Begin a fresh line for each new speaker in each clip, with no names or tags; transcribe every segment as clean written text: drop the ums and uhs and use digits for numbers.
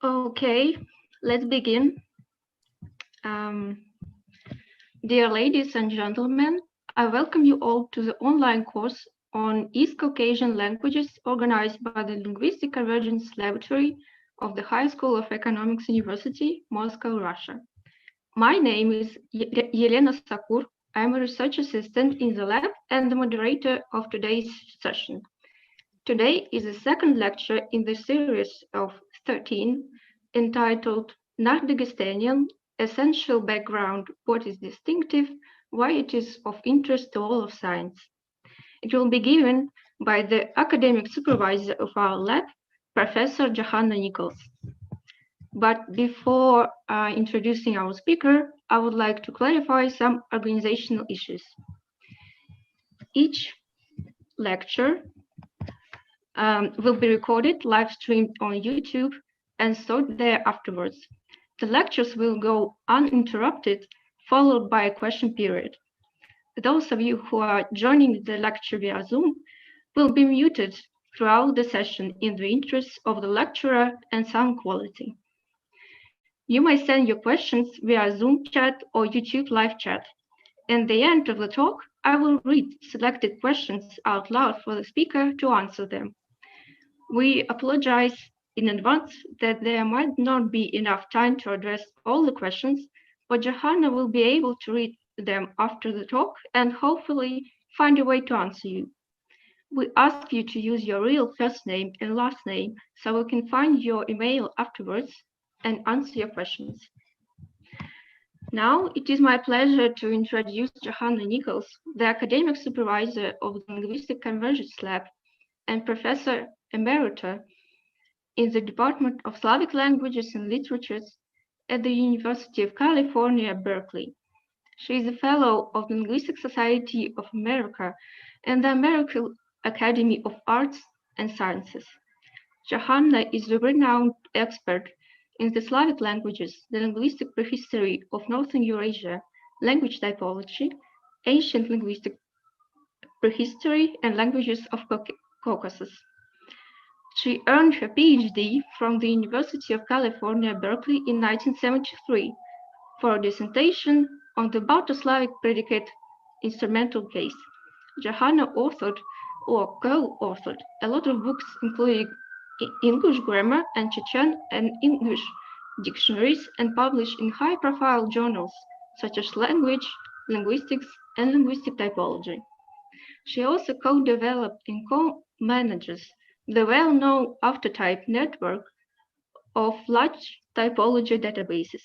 Okay, let's begin. Dear ladies and gentlemen, I welcome you all to the online course on East Caucasian languages organized by the Linguistic Convergence Laboratory of the High School of Economics University, Moscow, Russia. My name is Yelena Sakur. I'm a research assistant in the lab and the moderator of today's session. Today is the second lecture in the series of 13 entitled Nakh-Daghestanian, Essential Background, What is Distinctive, Why it is of Interest to All of Science. It will be given by the academic supervisor of our lab, Professor Johanna Nichols. But before introducing our speaker, I would like to clarify some organizational issues. Each lecture will be recorded, live streamed on YouTube, and stored there afterwards. The lectures will go uninterrupted, followed by a question period. Those of you who are joining the lecture via Zoom will be muted throughout the session in the interest of the lecturer and sound quality. You may send your questions via Zoom chat or YouTube live chat. At the end of the talk, I will read selected questions out loud for the speaker to answer them. We apologize in advance that there might not be enough time to address all the questions, but Johanna will be able to read them after the talk and hopefully find a way to answer you. We ask you to use your real first name and last name so we can find your email afterwards and answer your questions. Now, it is my pleasure to introduce Johanna Nichols, the academic supervisor of the Linguistic Convergence Lab and Professor Emerita in the Department of Slavic Languages and Literatures at the University of California, Berkeley. She is a fellow of the Linguistic Society of America and the American Academy of Arts and Sciences. Johanna is a renowned expert in the Slavic languages, the linguistic prehistory of Northern Eurasia, language typology, ancient linguistic prehistory, and languages of Caucasus. She earned her PhD from the University of California, Berkeley in 1973 for a dissertation on the Balto-Slavic predicate instrumental case. Johanna authored or co-authored a lot of books, including English grammar and Chechen and English dictionaries, and published in high-profile journals such as Language, Linguistics, and Linguistic Typology. She also co-developed and co-manages the well-known Autotype network of large typology databases.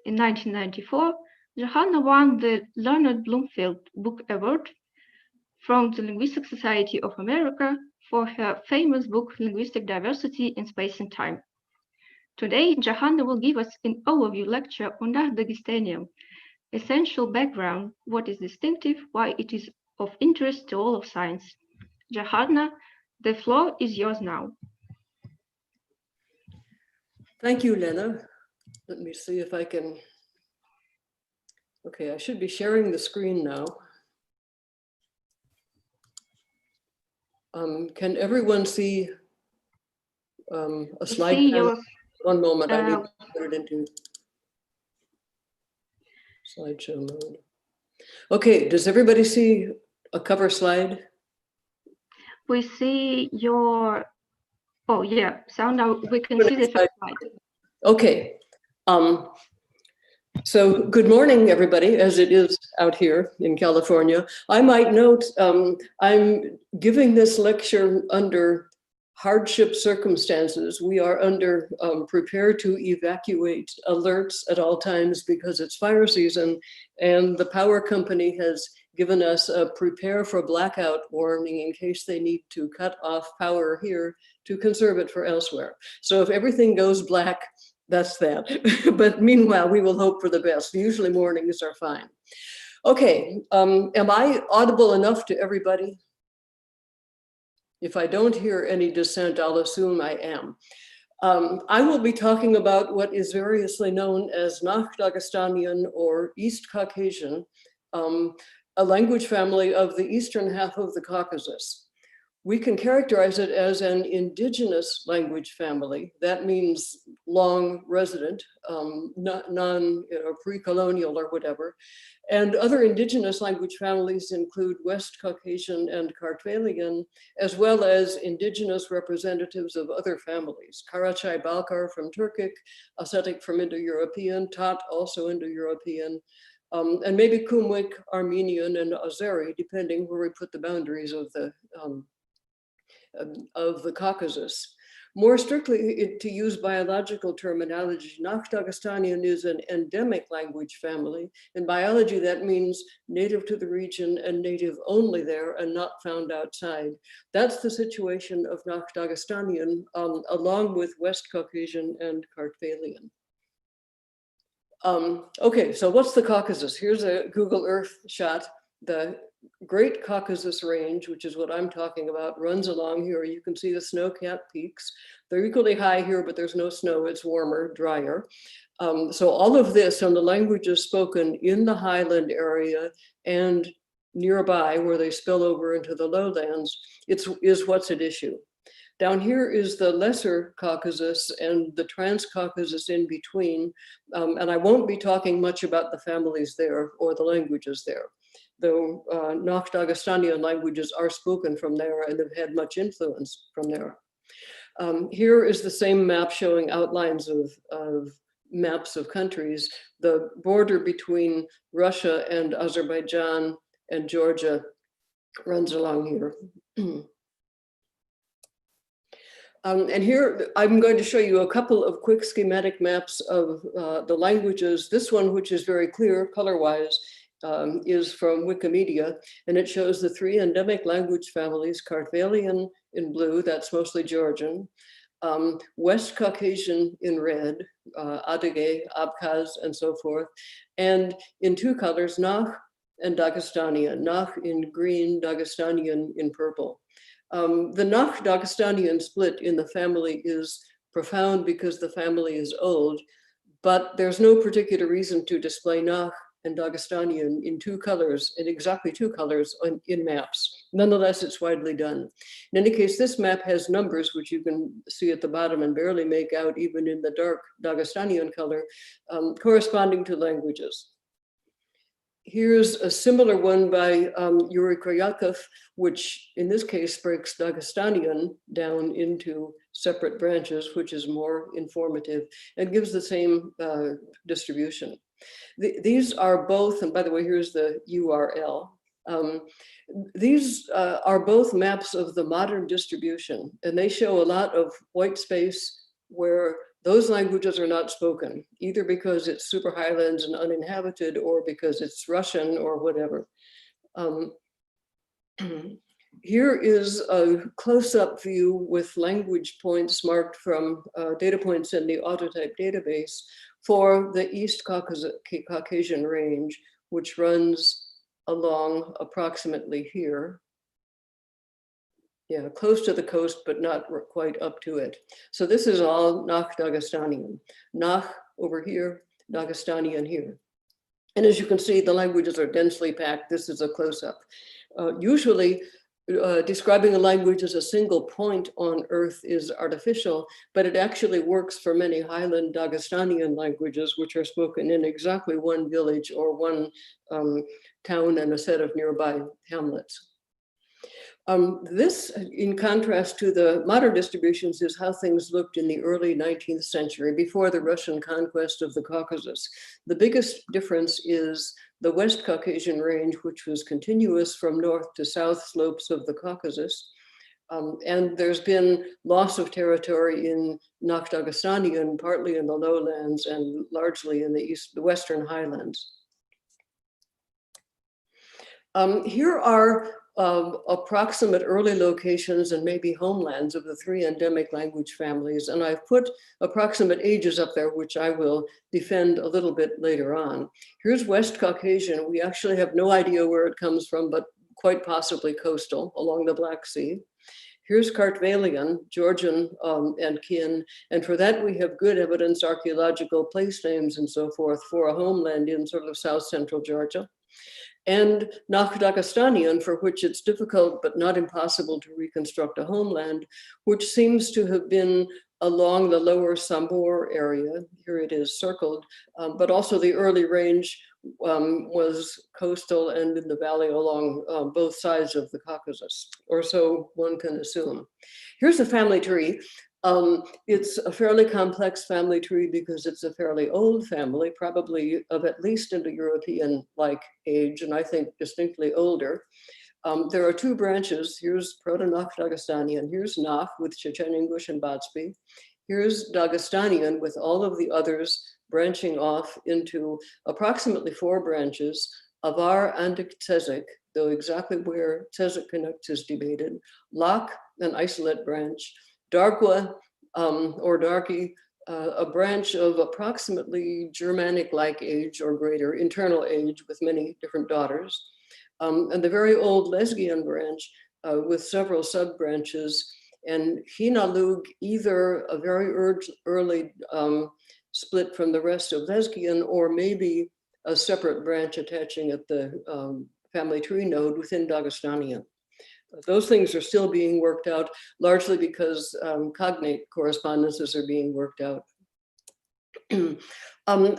In 1994, Johanna won the Leonard Bloomfield Book Award from the Linguistic Society of America for her famous book, Linguistic Diversity in Space and Time. Today, Johanna will give us an overview lecture on Nakh-Daghestanian, essential background, what is distinctive, why it is of interest to all of science. Johanna, the floor is yours now.
Thank you, Lena. Let me see if I can. Okay, I should be sharing the screen now. Can everyone see a slide? One moment, I need to put it into slideshow mode. Okay, does everybody see a cover slide?
We see your, oh yeah, so now we can see the first slide.
Okay, so good morning, everybody, as it is out here in California. I might note I'm giving this lecture under hardship circumstances. We are under prepare to evacuate alerts at all times because it's fire season, and the power company has given us a prepare for blackout warning in case they need to cut off power here to conserve it for elsewhere. So if everything goes black, that's that. But meanwhile, we will hope for the best. Usually mornings are fine. Okay, am I audible enough to everybody? If I don't hear any dissent, I'll assume I am. I will be talking about what is variously known as Nakh-Daghestanian or East Caucasian, a language family of the eastern half of the Caucasus. we can characterize it as an indigenous language family. That means long resident, pre-colonial or whatever. And other indigenous language families include West Caucasian and Kartvelian, as well as indigenous representatives of other families. Karachay-Balkar from Turkic, Ossetic from Indo-European, Tat also Indo-European, and maybe Kumyk, Armenian, and Azeri, depending where we put the boundaries of the Caucasus. More strictly, to use biological terminology, Nakh-Daghestanian is an endemic language family. In biology, that means native to the region and native only there and not found outside. That's the situation of Nakh-Daghestanian, along with West Caucasian and Kartvelian. Okay, so what's the Caucasus? Here's a Google Earth shot. The Great Caucasus Range, which is what I'm talking about, runs along here. You can see the snow-capped peaks. They're equally high here, but there's no snow. It's warmer, drier. So all of this and the languages spoken in the highland area and nearby where they spill over into the lowlands, is what's at issue. Down here is the Lesser Caucasus and the Trans-Caucasus in between. And I won't be talking much about the families there or the languages there, though Nakh-Daghestanian languages are spoken from there and have had much influence from there. Here is the same map showing outlines of maps of countries. The border between Russia and Azerbaijan and Georgia runs along here. And here I'm going to show you a couple of quick schematic maps of the languages. This one, which is very clear color-wise, is from Wikimedia, and it shows the three endemic language families: Kartvelian in blue, that's mostly Georgian, West Caucasian in red, Adige, Abkhaz, and so forth, and in two colors, Nakh and Daghestanian, Nakh in green, Daghestanian in purple. The Nakh-Daghestanian split in the family is profound because the family is old, but there's no particular reason to display Nakh and Daghestanian in two colors, in exactly two colors in maps. Nonetheless, it's widely done. In any case, this map has numbers, which you can see at the bottom and barely make out even in the dark Daghestanian color, corresponding to languages. Here's a similar one by Yuri Koryakov, which in this case breaks Daghestanian down into separate branches, which is more informative and gives the same distribution. These are both, and by the way, here's the URL. These are both maps of the modern distribution, and they show a lot of white space where those languages are not spoken, either because it's super highlands and uninhabited or because it's Russian or whatever. Here is a close-up view with language points marked from data points in the Autotype database for the East Caucasian range, which runs along approximately here. Yeah, close to the coast, but not quite up to it. So this is all Nakh-Daghestanian. Nakh over here, Daghestanian here. And as you can see, the languages are densely packed. This is a close-up. Usually, describing a language as a single point on Earth is artificial, but it actually works for many highland Daghestanian languages, which are spoken in exactly one village or one town and a set of nearby hamlets. This, in contrast to the modern distributions, is how things looked in the early 19th century, before the Russian conquest of the Caucasus. The biggest difference is the West Caucasian range, which was continuous from north to south slopes of the Caucasus. And there's been loss of territory in Nakh-Daghestanian, partly in the lowlands and largely in the western highlands. Here are approximate early locations and maybe homelands of the three endemic language families. And I've put approximate ages up there, which I will defend a little bit later on. Here's West Caucasian. We actually have no idea where it comes from, but quite possibly coastal along the Black Sea. Here's Kartvelian, Georgian and kin. And for that, we have good evidence, archaeological place names and so forth for a homeland in sort of south central Georgia. and Nakh-Daghestanian, for which it's difficult but not impossible to reconstruct a homeland, which seems to have been along the lower Samora area. Here it is circled, but also the early range was coastal and in the valley along both sides of the Caucasus, or so one can assume. Here's a family tree. It's a fairly complex family tree because it's a fairly old family, probably of at least Indo-European-like age, and I think distinctly older. There are two branches. Here's Proto-Nakh-Daghestanian. Here's Nakh with Chechen English and Batsby. Here's Daghestanian with all of the others branching off into approximately 4 branches, Avar and Tzezek, though exactly where Tzezek connects is debated, Lak, an isolate branch, Dargwa, or Darki, a branch of approximately Germanic-like age or greater internal age with many different daughters, and the very old Lesgian branch with several sub-branches, and Hinalug, either a very early split from the rest of Lesgian, or maybe a separate branch attaching at the family tree node within Daghestanian. Those things are still being worked out, largely because cognate correspondences are being worked out.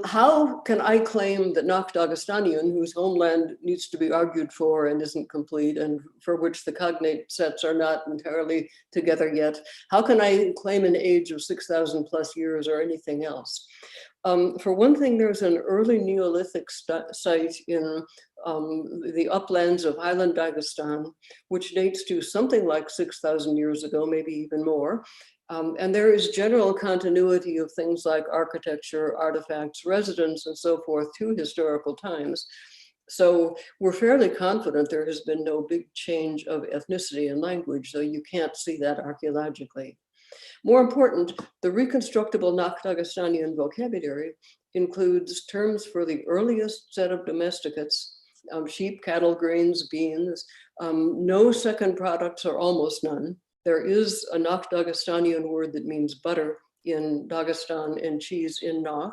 How can I claim that Nakh-Daghestanian, whose homeland needs to be argued for and isn't complete, and for which the cognate sets are not entirely together yet, how can I claim an age of 6,000 plus years or anything else? For one thing, there's an early Neolithic site in the uplands of Highland Dagestan, which dates to something like 6,000 years ago, maybe even more. And there is general continuity of things like architecture, artifacts, residents, and so forth to historical times. So we're fairly confident there has been no big change of ethnicity and language, though you can't see that archaeologically. More important, the reconstructible Nakh-Daghestanian vocabulary includes terms for the earliest set of domesticates, sheep, cattle, grains, beans, no second products or almost none. There is a Nakh-Daghestanian word that means butter in Dagestan and cheese in Nakh.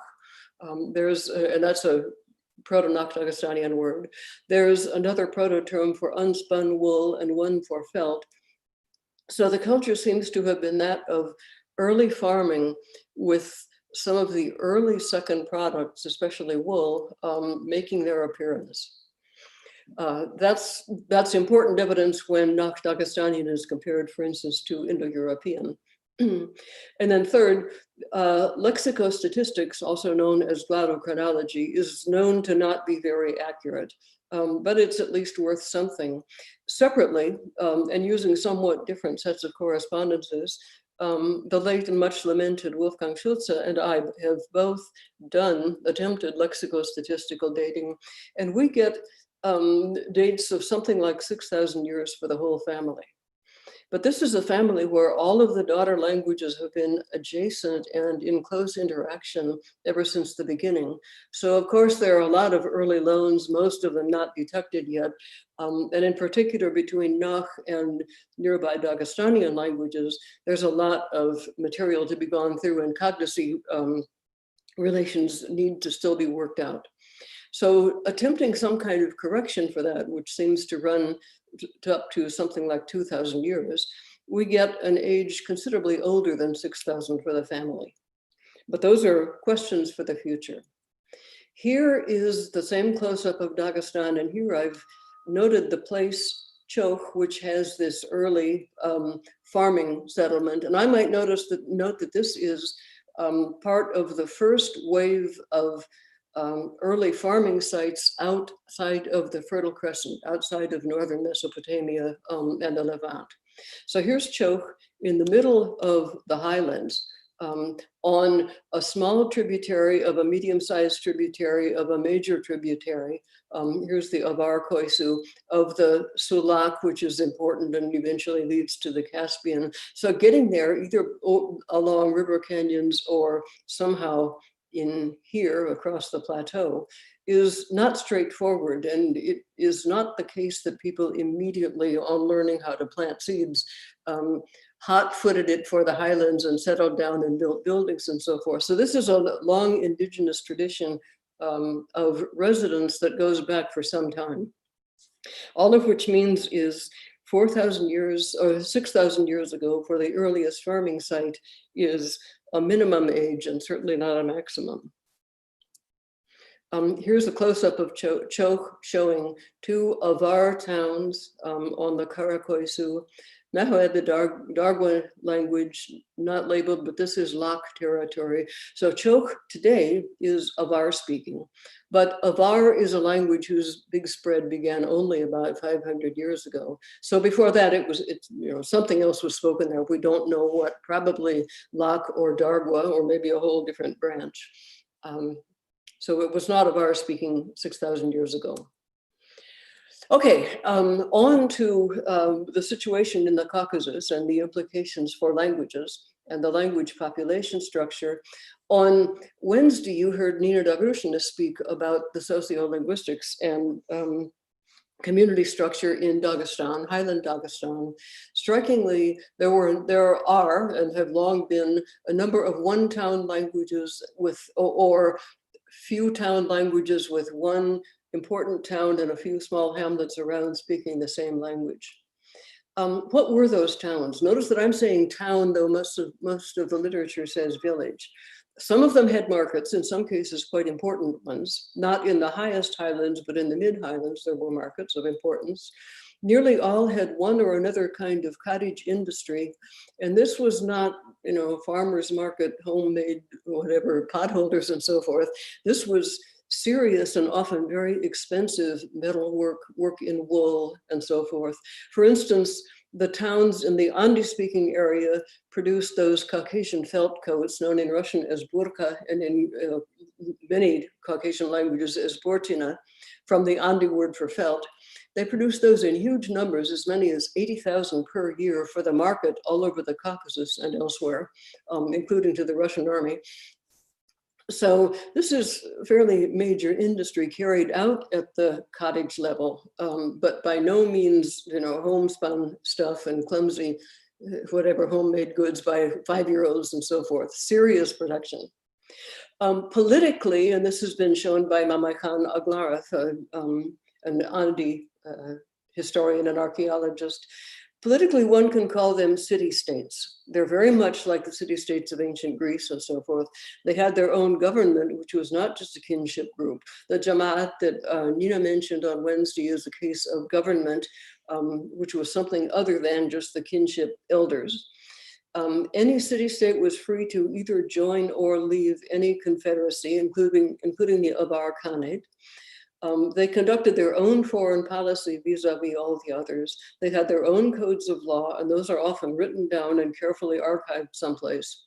And that's a Proto-Nakh-Daghestanian word. There's another proto-term for unspun wool and one for felt. So the culture seems to have been that of early farming with some of the early second products, especially wool, making their appearance. That's important evidence when Nakh-Daghestanian is compared, for instance, to Indo-European. And then third, lexicostatistics, also known as glottochronology, is known to not be very accurate, but it's at least worth something. Separately, and using somewhat different sets of correspondences, the late and much lamented Wolfgang Schulze and I have both attempted lexicostatistical dating, and we get dates of something like 6,000 years for the whole family. But this is a family where all of the daughter languages have been adjacent and in close interaction ever since the beginning. So of course, there are a lot of early loans, most of them not detected yet. And in particular, between Nakh and nearby Daghestanian languages, there's a lot of material to be gone through, and cognacy relations need to still be worked out. So attempting some kind of correction for that, which seems to run up to something like 2,000 years, we get an age considerably older than 6,000 for the family. But those are questions for the future. Here is the same close-up of Dagestan, and here I've noted the place Chokh, which has this early farming settlement. And I might note that this is part of the first wave of early farming sites outside of the Fertile Crescent, outside of northern Mesopotamia and the Levant. So here's Chokh in the middle of the highlands, on a small tributary of a medium-sized tributary of a major tributary. Here's the Avar Koisu of the Sulak, which is important and eventually leads to the Caspian. So getting there either along river canyons or somehow in here across the plateau is not straightforward, and it is not the case that people immediately on learning how to plant seeds hot-footed it for the highlands and settled down and built buildings and so forth. So this is a long indigenous tradition of residence that goes back for some time. All of which means is 4,000 years or 6,000 years ago for the earliest farming site is a minimum age and certainly not a maximum. Here's a close-up of Choke showing two Avar towns on the Karakoisu. Nahoed, the Dargwa language, not labeled, but this is Lak territory. So Choke today is Avar speaking, but Avar is a language whose big spread began only about 500 years ago. So before that, something else was spoken there. We don't know what, probably Lak or Dargwa, or maybe a whole different branch. So it was not Avar speaking 6,000 years ago. Okay, on to the situation in the Caucasus and the implications for languages and the language population structure. On Wednesday, you heard Nina Dagestan speak about the sociolinguistics and community structure in Dagestan, Highland Dagestan. Strikingly, there are and have long been a number of one-town languages with, or few town languages with one important town and a few small hamlets around speaking the same language. What were those towns? Notice that I'm saying town, though most of the literature says village. Some of them had markets, in some cases quite important ones, not in the highest highlands, but in the mid-highlands, there were markets of importance. Nearly all had one or another kind of cottage industry. And this was not, farmer's market, homemade, whatever, potholders and so forth. This was serious and often very expensive metal work in wool and so forth. For instance, the towns in the Andi-speaking area produced those Caucasian felt coats known in Russian as burka and in many Caucasian languages as bortina, from the Andi word for felt. They produced those in huge numbers, as many as 80,000 per year for the market all over the Caucasus and elsewhere, including to the Russian army. So this is fairly major industry carried out at the cottage level, but by no means, homespun stuff and clumsy, whatever, homemade goods by 5-year-olds and so forth, serious production. Politically, and this has been shown by Mamakhan Aglarov, an Andi historian and archaeologist, politically, one can call them city-states. They're very much like the city-states of ancient Greece and so forth. They had their own government, which was not just a kinship group. The Jamaat that Nina mentioned on Wednesday is a case of government, which was something other than just the kinship elders. Any city-state was free to either join or leave any confederacy, including the Avar Khanate. They conducted their own foreign policy vis-a-vis all the others. They had their own codes of law, and those are often written down and carefully archived someplace,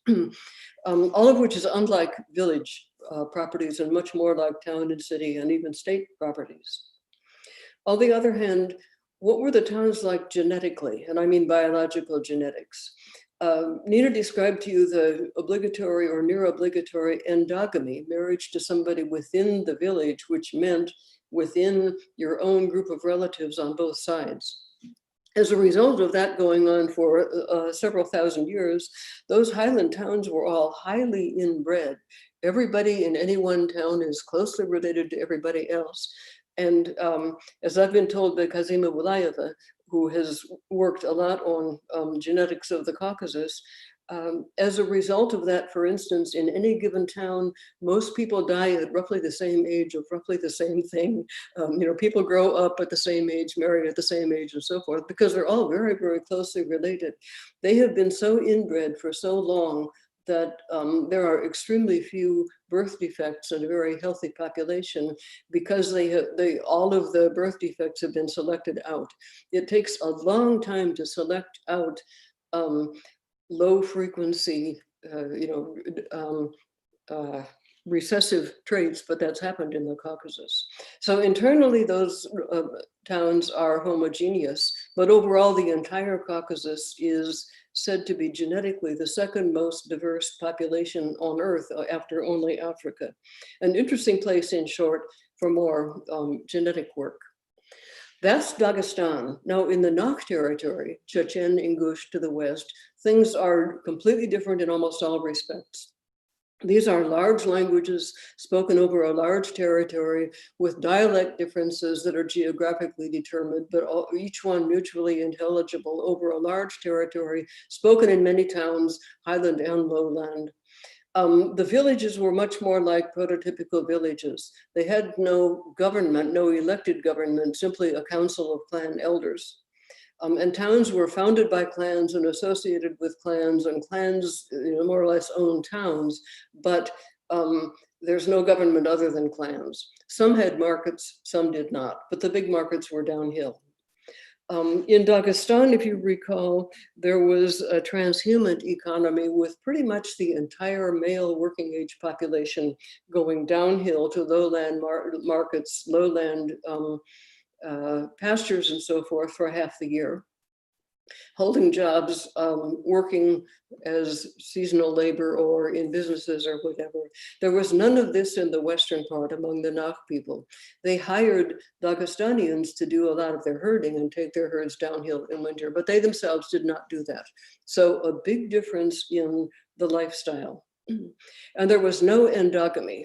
all of which is unlike village properties and much more like town and city and even state properties. On the other hand, what were the towns like genetically? And I mean biological genetics. Nina described to you the obligatory or near obligatory endogamy, marriage to somebody within the village, which meant within your own group of relatives on both sides. As a result of that going on for several thousand years, those highland towns were all highly inbred. Everybody in any one town is closely related to everybody else. And as I've been told by Kazima Wulayeva, who has worked a lot on genetics of the Caucasus, as a result of that, for instance, in any given town, most people die at roughly the same age of roughly the same thing. People grow up at the same age, marry at the same age, and so forth, because they're all very, very closely related. They have been so inbred for so long that there are extremely few birth defects in a very healthy population because all of the birth defects have been selected out. It takes a long time to select out low frequency, recessive traits, but that's happened in the Caucasus. So internally, those towns are homogeneous, but overall, the entire Caucasus is said to be genetically the second most diverse population on Earth after only Africa. An interesting place, in short, for more genetic work. That's Dagestan. Now in the Nakh territory, Chechen, Ingush to the west, things are completely different in almost all respects. These are large languages spoken over a large territory with dialect differences that are geographically determined, but each one mutually intelligible over a large territory, spoken in many towns, highland and lowland. The villages were much more like prototypical villages. They had no government, no elected government, simply a council of clan elders. And towns were founded by clans and associated with clans, and clans, more or less own towns, but there's no government other than clans. Some had markets, some did not, but the big markets were downhill. In Dagestan, if you recall, there was a transhumant economy with pretty much the entire male working age population going downhill to lowland markets, lowland pastures and so forth for half the year, holding jobs, working as seasonal labor or in businesses or whatever. There was none of this in the western part among the Nakh people. They hired Daghestanians to do a lot of their herding and take their herds downhill in winter, but they themselves did not do that. So a big difference in the lifestyle. And there was no endogamy.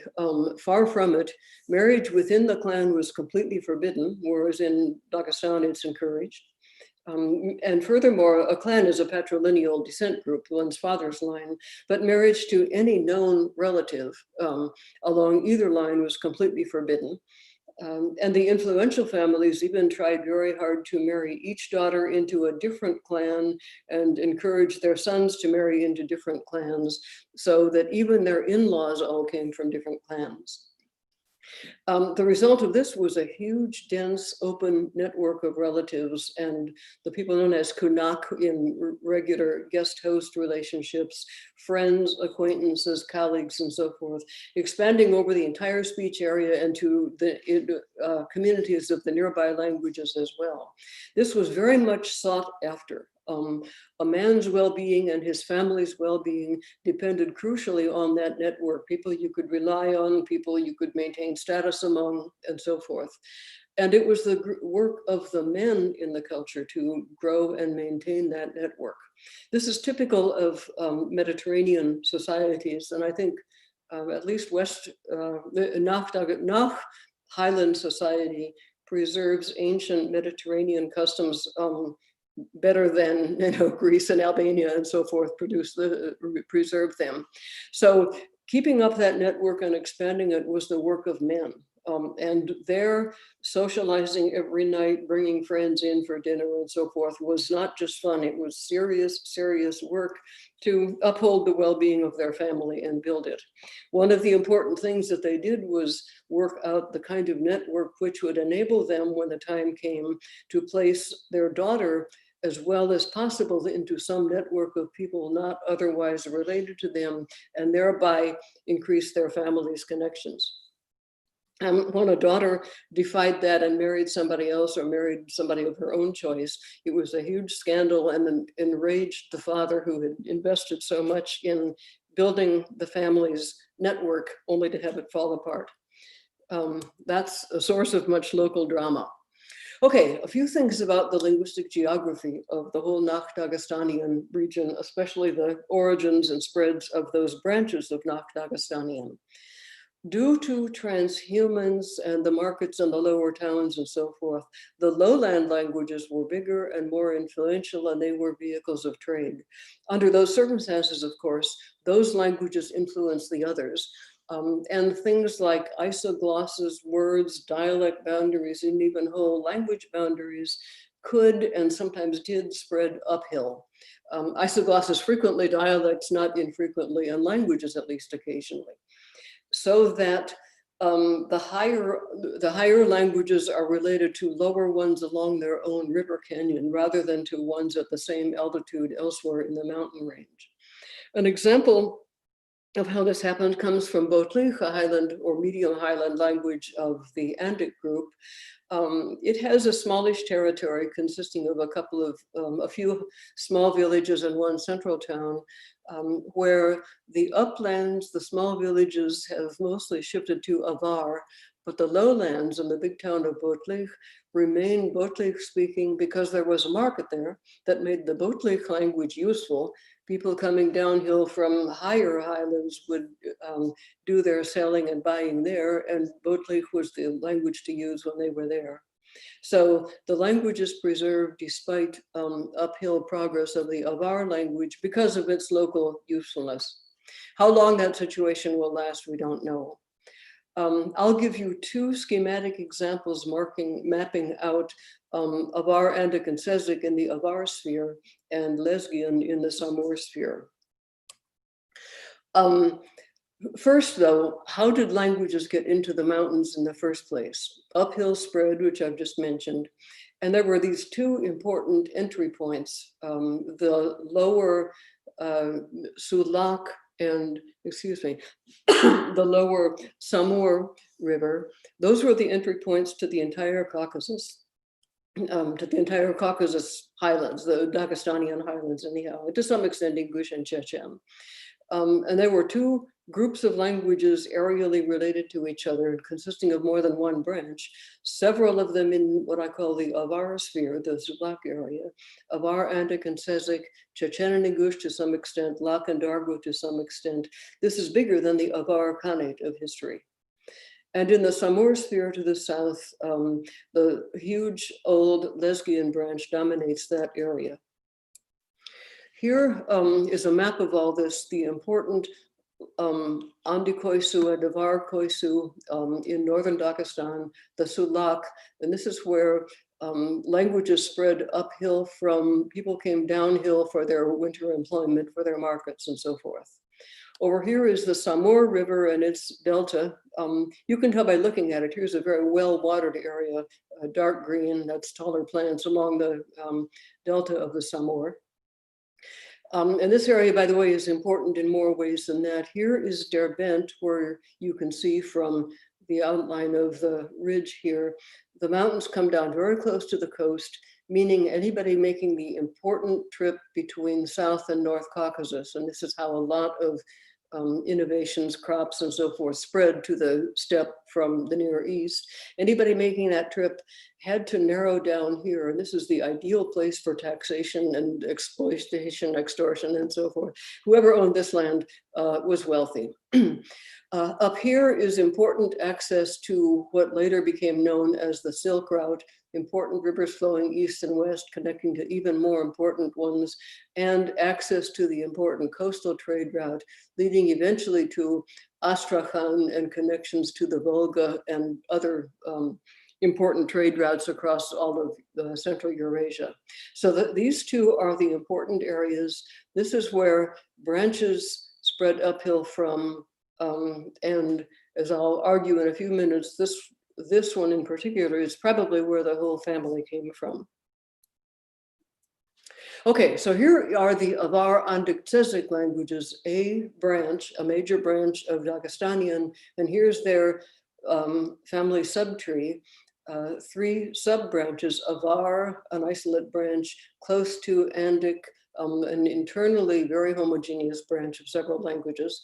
Far from it. Marriage within the clan was completely forbidden, whereas in Dagestan it's encouraged. And furthermore, a clan is a patrilineal descent group, one's father's line, but marriage to any known relative along either line was completely forbidden. And the influential families even tried very hard to marry each daughter into a different clan and encourage their sons to marry into different clans, so that even their in-laws all came from different clans. The result of this was a huge, dense, open network of relatives, and the people known as kunak in regular guest host relationships, friends, acquaintances, colleagues, and so forth, expanding over the entire speech area and to the communities of the nearby languages as well. This was very much sought after. A man's well-being and his family's well-being depended crucially on that network, people you could rely on, people you could maintain status among, and so forth. And it was the work of the men in the culture to grow and maintain that network. This is typical of Mediterranean societies, and I think at least Nakh Highland society preserves ancient Mediterranean customs better than Greece and Albania and so forth preserve them. So keeping up that network and expanding it was the work of men. And their socializing every night, bringing friends in for dinner and so forth was not just fun, it was serious, serious work to uphold the well-being of their family and build it. One of the important things that they did was work out the kind of network which would enable them, when the time came, to place their daughter as well as possible into some network of people not otherwise related to them, and thereby increase their family's connections. When a daughter defied that and married somebody else or married somebody of her own choice, it was a huge scandal and enraged the father who had invested so much in building the family's network only to have it fall apart. That's a source of much local drama. Okay, a few things about the linguistic geography of the whole Nakh-Daghestanian region, especially the origins and spreads of those branches of Nakh-Daghestanian. Due to transhumance and the markets and the lower towns and so forth, the lowland languages were bigger and more influential, and they were vehicles of trade. Under those circumstances, of course, those languages influenced the others. And things like isoglosses, words, dialect boundaries, and even whole language boundaries could and sometimes did spread uphill. Isoglosses frequently, dialects not infrequently, and languages at least occasionally. So that the higher languages are related to lower ones along their own river canyon rather than to ones at the same altitude elsewhere in the mountain range. An example of how this happened comes from Botlich, a highland or medium highland language of the Andic group. It has a smallish territory consisting of a few small villages and one central town, where the uplands, the small villages have mostly shifted to Avar, But the lowlands and the big town of Botlek remained Botlek speaking because there was a market there that made the Botlek language useful. People coming downhill from higher highlands would do their selling and buying there, and Botlek was the language to use when they were there. So the language is preserved despite uphill progress of the Avar language because of its local usefulness. How long that situation will last, we don't know. I'll give you two schematic examples mapping out Avar, Andic, and Sezek in the Avar sphere and Lesgian in the Samor sphere. First, though, how did languages get into the mountains in the first place? Uphill spread, which I've just mentioned. And there were these two important entry points, the lower Sulak and, the lower Samor River. Those were the entry points to the entire Caucasus, highlands, the Daghestanian highlands anyhow, to some extent Ingush and Chechen. And there were two groups of languages areally related to each other, consisting of more than one branch, several of them in what I call the Avar sphere, the Sulak area, Avar, Andic, and Sezek, Chechen and Ingush to some extent, Lak and Dargu to some extent. This is bigger than the Avar Khanate of history. And in the Samor sphere to the south, the huge old Lesgian branch dominates that area. Here is a map of all this, the important Andi Koisu and Avar Koisu in northern Dagestan, the Sulak, and this is where languages spread uphill from, people came downhill for their winter employment, for their markets and so forth. Over here is the Samor River and its delta. You can tell by looking at it, here's a very well-watered area, dark green, that's taller plants along the delta of the Samor. And this area, by the way, is important in more ways than that. Here is Derbent, where you can see from the outline of the ridge here, the mountains come down very close to the coast, meaning anybody making the important trip between South and North Caucasus, and this is how a lot of innovations, crops, and so forth spread to the steppe from the Near East. Anybody making that trip had to narrow down here, and this is the ideal place for taxation and exploitation, extortion, and so forth. Whoever owned this land was wealthy. Up here is important access to what later became known as the Silk Route, important rivers flowing east and west, connecting to even more important ones, and access to the important coastal trade route, leading eventually to Astrakhan and connections to the Volga and other important trade routes across all of Central Eurasia. So these two are the important areas. This is where branches spread uphill from, and as I'll argue in a few minutes, this one in particular is probably where the whole family came from. Okay, so here are the Avar Andic languages, a major branch of Daghestanian, and here's their family subtree. 3 sub-branches, Avar, an isolate branch, close to Andic, an internally very homogeneous branch of several languages,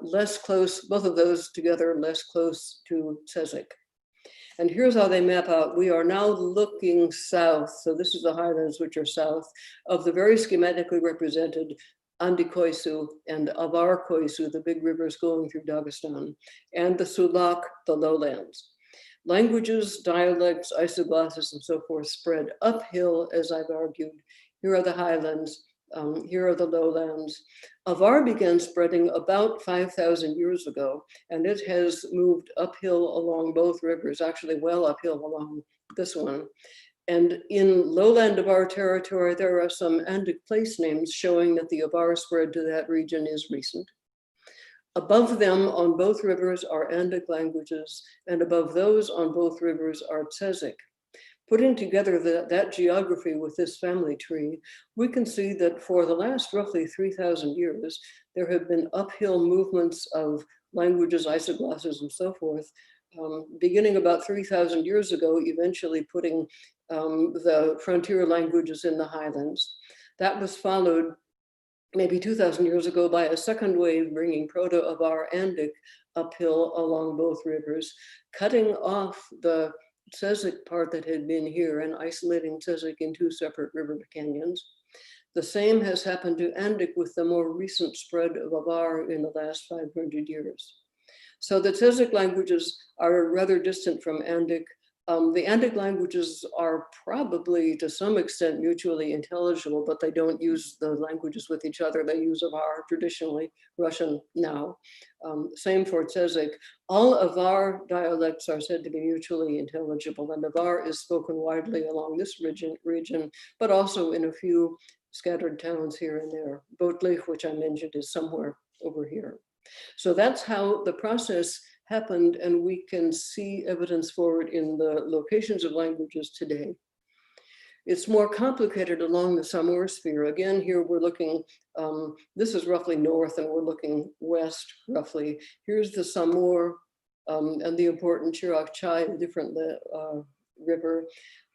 less close, both of those together, less close to Sezek. And here's how they map out. We are now looking south. So this is the highlands, which are south of the very schematically represented Andi Koisu and Avar Koisu, the big rivers going through Dagestan, and the Sulak, the lowlands. Languages, dialects, isoglosses, and so forth spread uphill, as I've argued. Here are the highlands. Here are the lowlands. Avar began spreading about 5,000 years ago, and it has moved uphill along both rivers, actually well uphill along this one. And in lowland Avar territory, there are some Andic place names showing that the Avar spread to that region is recent. Above them on both rivers are Andic languages, and above those on both rivers are Sezek. Putting together that geography with this family tree, we can see that for the last roughly 3,000 years, there have been uphill movements of languages, isoglosses, and so forth, beginning about 3,000 years ago, eventually putting the frontier languages in the highlands. That was followed maybe 2,000 years ago by a second wave bringing Proto-Avar Andic uphill along both rivers, cutting off the Tsezik part that had been here and isolating Tsezik in two separate river canyons. The same has happened to Andic with the more recent spread of Avar in the last 500 years. So the Tsezik languages are rather distant from Andic. The Andic languages are probably to some extent mutually intelligible, but they don't use the languages with each other. They use Avar traditionally, Russian now. Same for Tsezik. All Avar dialects are said to be mutually intelligible, and Avar is spoken widely along this region, but also in a few scattered towns here and there. Botlich, which I mentioned, is somewhere over here. So that's how the process happened, and we can see evidence for it in the locations of languages today. It's more complicated along the Samora sphere. Again, here we're looking, this is roughly north, and we're looking west roughly. Here's the Samor and the important Chirag Chai, a different river.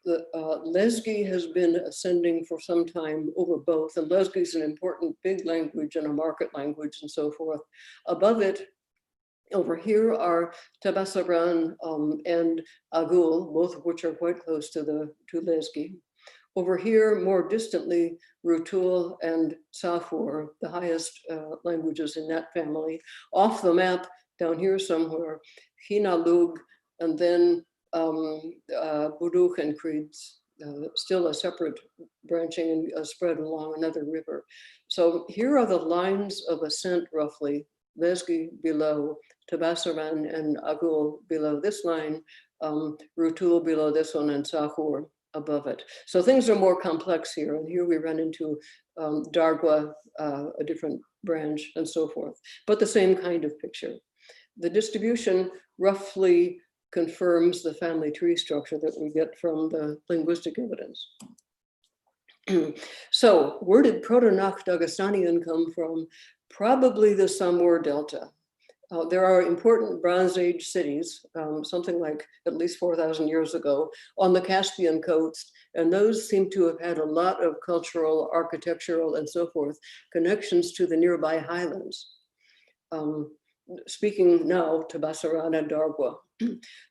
The Lezgi has been ascending for some time over both, and Lezgi is an important big language and a market language and so forth. Above it, over here are Tabasaran and Agul, both of which are quite close to Lezgi. Over here, more distantly, Rutul and Safur, the highest languages in that family. Off the map, down here somewhere, Hinalug, and then Buruch and Creeds, still a separate branching and spread along another river. So here are the lines of ascent roughly: Lezgi below, Tabasaran and Agul below this line, Rutul below this one, and Sahur above it. So things are more complex here, and here we run into Dargwa, a different branch, and so forth, but the same kind of picture. The distribution roughly confirms the family tree structure that we get from the linguistic evidence. So where did Proto-Nakh-Daghestanian come from? Probably the Samor Delta. There are important Bronze Age cities, something like at least 4,000 years ago, on the Caspian coast, and those seem to have had a lot of cultural, architectural, and so forth connections to the nearby highlands. Speaking now to Basaran and Dargwa.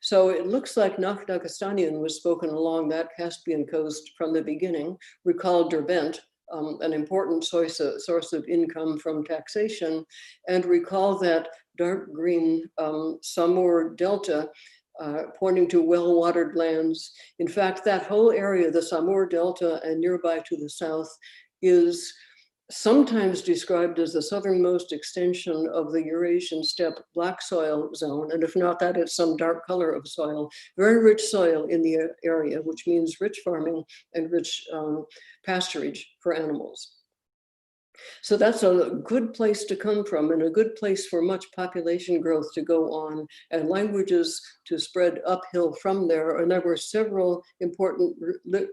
So it looks like Nakh-Daghestanian was spoken along that Caspian coast from the beginning. Recall Derbent, an important source of income from taxation, and recall that dark green Samor Delta pointing to well-watered lands. In fact, that whole area, the Samor Delta and nearby to the south, is sometimes described as the southernmost extension of the Eurasian steppe black soil zone. And if not that, it's some dark color of soil, very rich soil in the area, which means rich farming and rich pasturage for animals. So that's a good place to come from, and a good place for much population growth to go on, and languages to spread uphill from there. And there were several important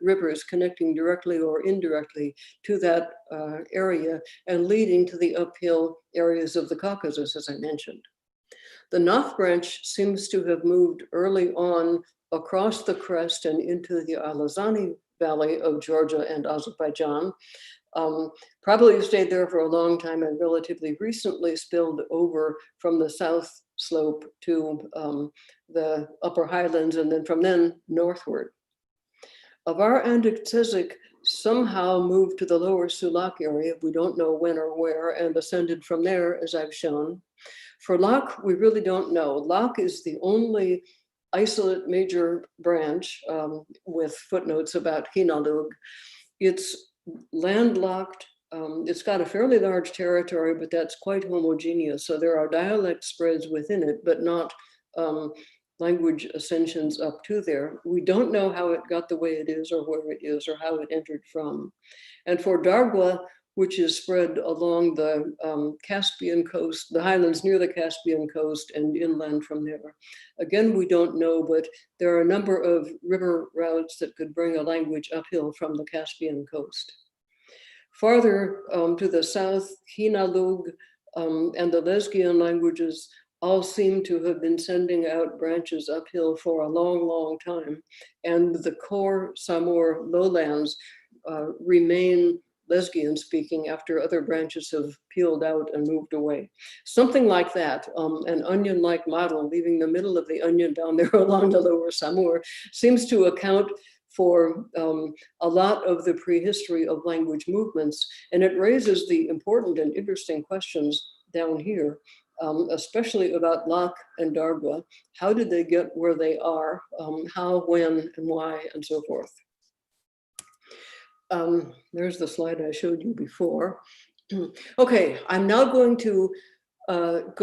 rivers connecting directly or indirectly to that area and leading to the uphill areas of the Caucasus, as I mentioned. The Nakh branch seems to have moved early on across the crest and into the Alazani Valley of Georgia and Azerbaijan. Probably stayed there for a long time and relatively recently spilled over from the south slope to the upper highlands, and then from then northward. Avar and Tsezik somehow moved to the lower Sulak area, we don't know when or where, and ascended from there, as I've shown. For Lak, we really don't know. Lak is the only isolate major branch with footnotes about Hinalug. It's landlocked. It's got a fairly large territory, but that's quite homogeneous. So there are dialect spreads within it, but not language ascensions up to there. We don't know how it got the way it is or where it is or how it entered from. And for Dargwa, which is spread along the Caspian coast, the highlands near the Caspian coast and inland from there. Again, we don't know, but there are a number of river routes that could bring a language uphill from the Caspian coast. Farther to the south, Hinalug and the Lezgian languages all seem to have been sending out branches uphill for a long, long time. And the core Samor lowlands remain lesbian speaking after other branches have peeled out and moved away. Something like that, an onion-like model, leaving the middle of the onion down there along the lower Samora, seems to account for a lot of the prehistory of language movements. And it raises the important and interesting questions down here, especially about Nakh and Dargwa. How did they get where they are? How, when, and why, and so forth. There's the slide I showed you before. Okay, I'm now going to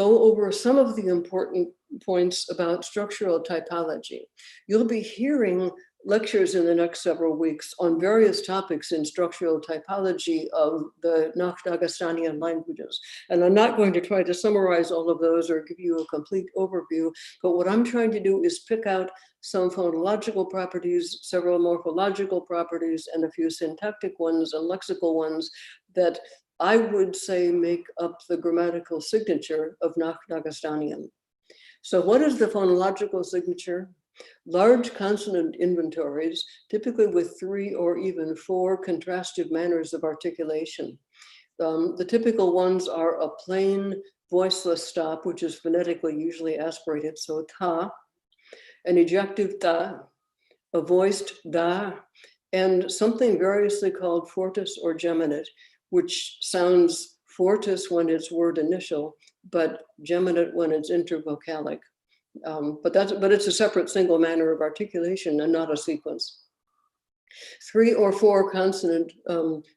go over some of the important points about structural typology. You'll be hearing lectures in the next several weeks on various topics in structural typology of the Nakh-Daghestanian languages. And I'm not going to try to summarize all of those or give you a complete overview, but what I'm trying to do is pick out some phonological properties, several morphological properties, and a few syntactic ones and lexical ones that I would say make up the grammatical signature of Nakh-Daghestanian. So what is the phonological signature? Large consonant inventories, typically with 3 or even 4 contrastive manners of articulation. The typical ones are a plain voiceless stop, which is phonetically usually aspirated, so ta, an ejective ta, a voiced da, and something variously called fortis or geminate, which sounds fortis when it's word initial, but geminate when it's intervocalic. But it's a separate single manner of articulation and not a sequence. 3 or 4 consonant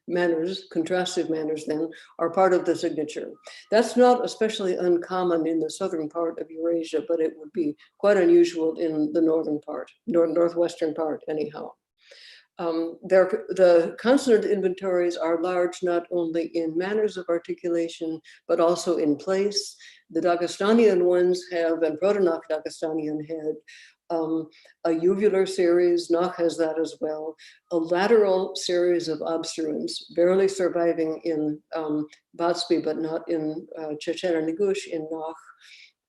manners, contrastive manners then, are part of the signature. That's not especially uncommon in the southern part of Eurasia, but it would be quite unusual in the northern part, northwestern part anyhow. The consonant inventories are large not only in manners of articulation, but also in place. The Dagestanian ones have, and Proto-Nakh-Daghestanian had, a uvular series, Nakh has that as well, a lateral series of obstruents, barely surviving in Batspi, but not in Chechen and Ingush in Nakh,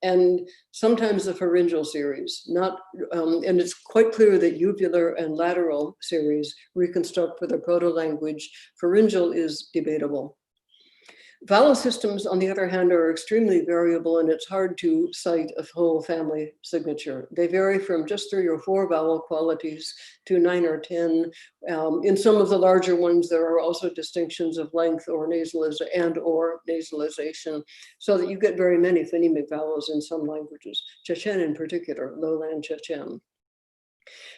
and sometimes the pharyngeal series, and it's quite clear that uvular and lateral series reconstruct for the proto-language. Pharyngeal is debatable. Vowel systems, on the other hand, are extremely variable, and it's hard to cite a whole family signature. They vary from just 3 or 4 vowel qualities to 9 or 10. In some of the larger ones, there are also distinctions of length or nasalization, so that you get very many phonemic vowels in some languages, Chechen in particular, lowland Chechen.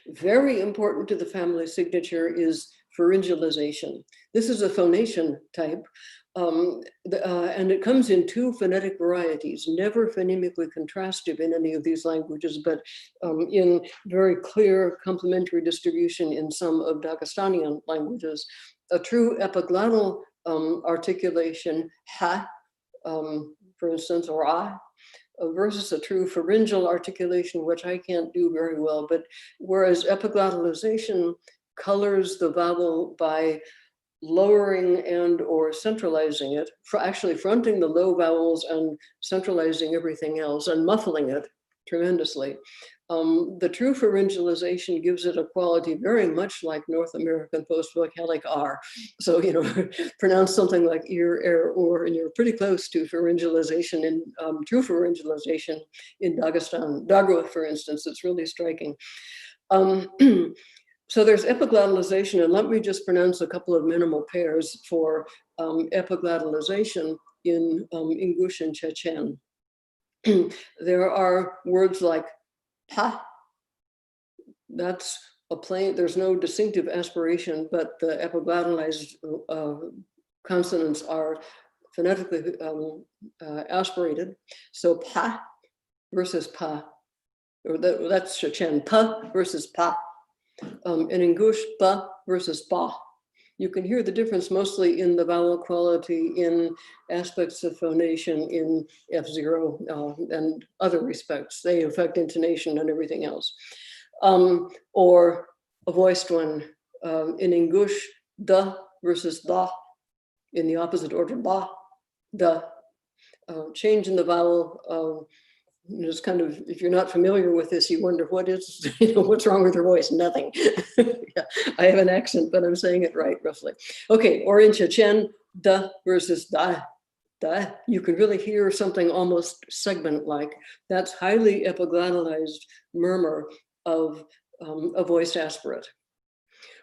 Very important to the family signature is pharyngalization. This is a phonation type. And it comes in 2 phonetic varieties, never phonemically contrastive in any of these languages, but in very clear complementary distribution in some of Dagestanian languages. A true epiglottal articulation, ha, for instance, or ah, versus a true pharyngeal articulation, which I can't do very well, but whereas epiglottalization colors the vowel by lowering and or centralizing it, actually fronting the low vowels and centralizing everything else and muffling it tremendously. The true pharyngalization gives it a quality very much like North American post-vocalic R. So, you know, pronounce something like ear, or, and you're pretty close to pharyngalization in true pharyngalization in Dagestan. Dagwa, for instance, it's really striking. So there's epiglottalization, and let me just pronounce a couple of minimal pairs for epiglottalization in Ingush and Chechen. There are words like pa, that's a plain, there's no distinctive aspiration, but the epiglottalized consonants are phonetically aspirated. So pa versus pa, or that's Chechen, pa versus pa. In Ingush, ba versus ba. You can hear the difference mostly in the vowel quality, in aspects of phonation, in F0 and other respects. They affect intonation and everything else. Or a voiced one, in Ingush, da versus da, in the opposite order, ba, da. Change in the vowel It's kind of, if you're not familiar with this, you wonder what is, what's wrong with her voice? Nothing. Yeah, I have an accent, but I'm saying it right, roughly. Okay, or in Chechen, da versus da. Da. You can really hear something almost segment-like. That's highly epiglottalized murmur of a voiced aspirate.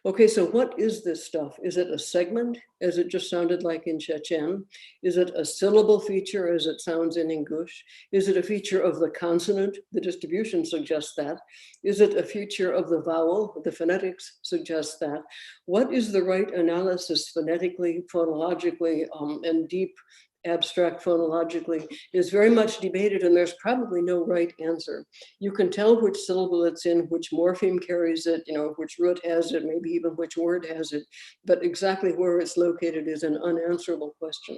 Okay, so what is this stuff? Is it a segment, as it just sounded like in Chechen? Is it a syllable feature, as it sounds in English? Is it a feature of the consonant? The distribution suggests that. Is it a feature of the vowel? The phonetics suggests that. What is the right analysis phonetically, phonologically, and deep abstract phonologically is very much debated, and there's probably no right answer. You can tell which syllable it's in, which morpheme carries it, which root has it, maybe even which word has it, but exactly where it's located is an unanswerable question.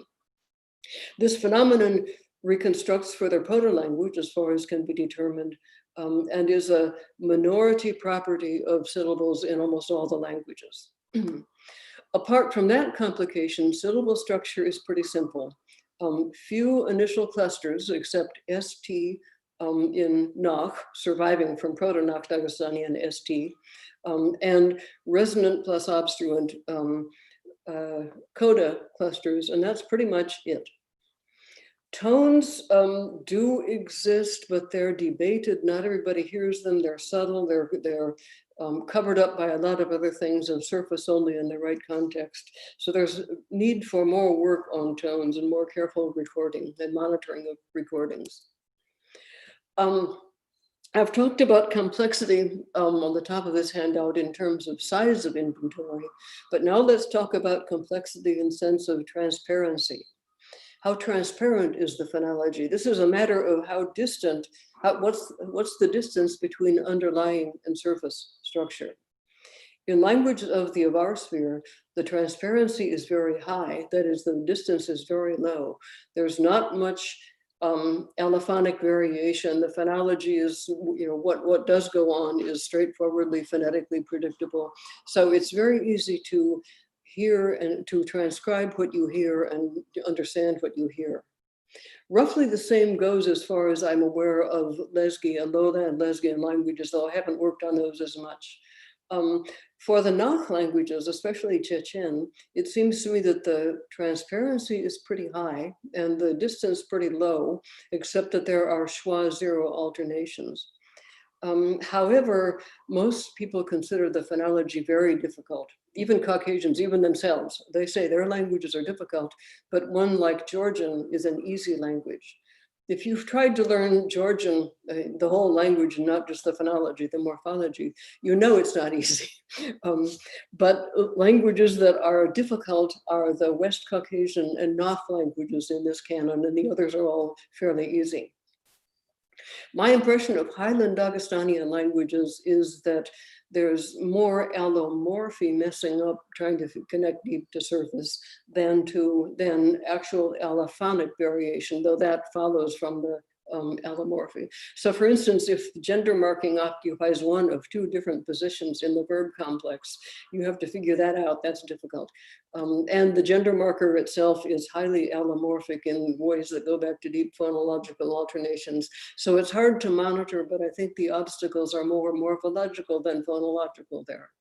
This phenomenon reconstructs for their proto-language as far as can be determined, and is a minority property of syllables in almost all the languages. Apart from that complication, syllable structure is pretty simple. Few initial clusters except ST in Nakh, surviving from proto-Nakh-Daghestanian ST, and resonant plus obstruent coda clusters, and that's pretty much it. Tones do exist, but they're debated. Not everybody hears them. They're subtle. They're covered up by a lot of other things and surface only in the right context. So there's need for more work on tones and more careful recording and monitoring of recordings. I've talked about complexity on the top of this handout in terms of size of inventory, but now let's talk about complexity in sense of transparency. How transparent is the phonology? This is a matter of how distant, what's the distance between underlying and surface structure. In language of the Avar sphere, the transparency is very high. That is, the distance is very low. There's not much allophonic variation. The phonology is, what does go on is straightforwardly phonetically predictable. So it's very easy to hear and to transcribe what you hear and to understand what you hear. Roughly the same goes as far as I'm aware of Lesgian, lowland Lesgian languages, though I haven't worked on those as much. For the Nakh languages, especially Chechen, it seems to me that the transparency is pretty high and the distance pretty low, except that there are schwa zero alternations. However, most people consider the phonology very difficult. Even Caucasians, even themselves, they say their languages are difficult, but one like Georgian is an easy language. If you've tried to learn Georgian, the whole language, and not just the phonology, the morphology, you know it's not easy. But languages that are difficult are the West Caucasian and Nakh languages in this canon, and the others are all fairly easy. My impression of Highland Dagestanian languages is that there's more allomorphy messing up, trying to connect deep to surface than actual allophonic variation, though that follows from the allomorphy. So for instance, if gender marking occupies one of two different positions in the verb complex, you have to figure that out. That's difficult. And the gender marker itself is highly allomorphic in ways that go back to deep phonological alternations. So it's hard to monitor, but I think the obstacles are more morphological than phonological there.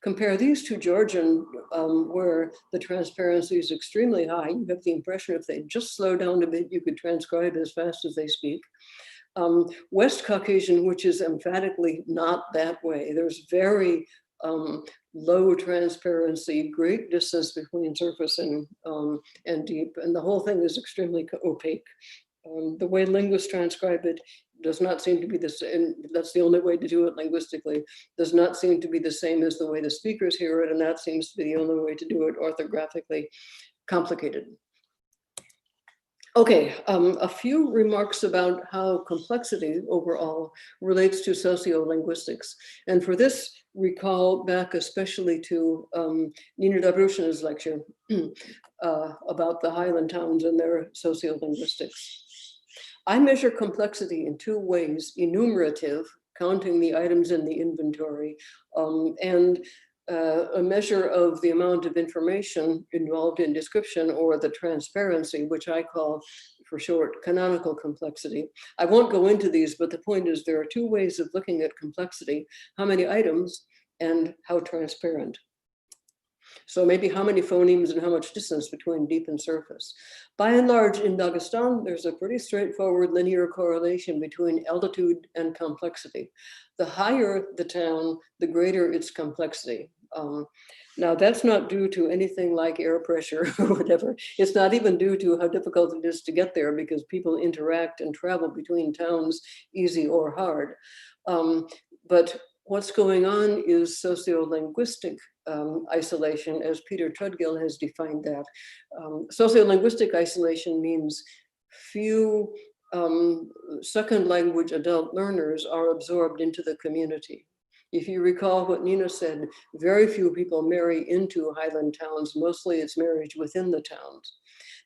Compare these to Georgian, where the transparency is extremely high. You have the impression if they just slow down a bit, you could transcribe as fast as they speak. West Caucasian, which is emphatically not that way. There's very low transparency, great distance between surface and deep, and the whole thing is extremely opaque. The way linguists transcribe it does not seem to be the same. That's the only way to do it linguistically. Does not seem to be the same as the way the speakers hear it, and that seems to be the only way to do it orthographically. Complicated. Okay, a few remarks about how complexity overall relates to sociolinguistics. And for this, recall back especially to Nina Dobrushina's lecture about the Highland towns and their sociolinguistics. I measure complexity in two ways: enumerative, counting the items in the inventory, and a measure of the amount of information involved in description, or the transparency, which I call for short, canonical complexity. I won't go into these, but the point is there are two ways of looking at complexity: how many items and how transparent. So maybe how many phonemes and how much distance between deep and surface. By and large, in Dagestan, there's a pretty straightforward linear correlation between altitude and complexity. The higher the town, the greater its complexity. Now, that's not due to anything like air pressure or whatever. It's not even due to how difficult it is to get there, because people interact and travel between towns, easy or hard. But what's going on is sociolinguistic isolation, as Peter Trudgill has defined that. Sociolinguistic isolation means few second language adult learners are absorbed into the community. If you recall what Nina said, very few people marry into highland towns. Mostly it's marriage within the towns.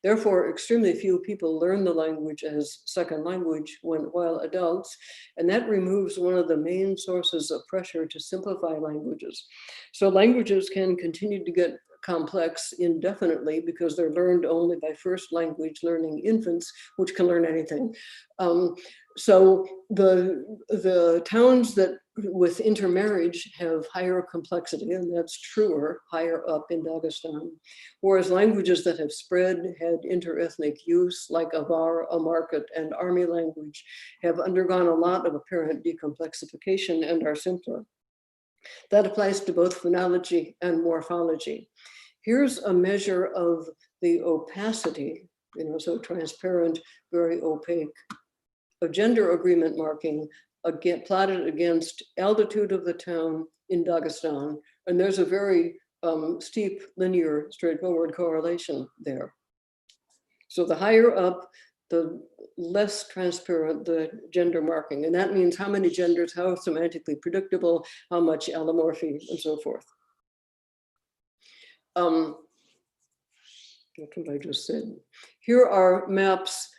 Therefore, extremely few people learn the language as second language while adults, and that removes one of the main sources of pressure to simplify languages. So languages can continue to get complex indefinitely because they're learned only by first language learning infants, which can learn anything. So the towns that with intermarriage have higher complexity, and that's truer higher up in Dagestan, whereas languages that have spread, had interethnic use, like Avar, Amarkat, and Army language, have undergone a lot of apparent decomplexification and are simpler. That applies to both phonology and morphology. Here's a measure of the opacity, so transparent, very opaque, of gender agreement marking plotted against altitude of the town in Dagestan. And there's a very steep, linear, straightforward correlation there. So the higher up, the less transparent the gender marking. And that means how many genders, how semantically predictable, how much allomorphy, and so forth. What have I just said? Here are maps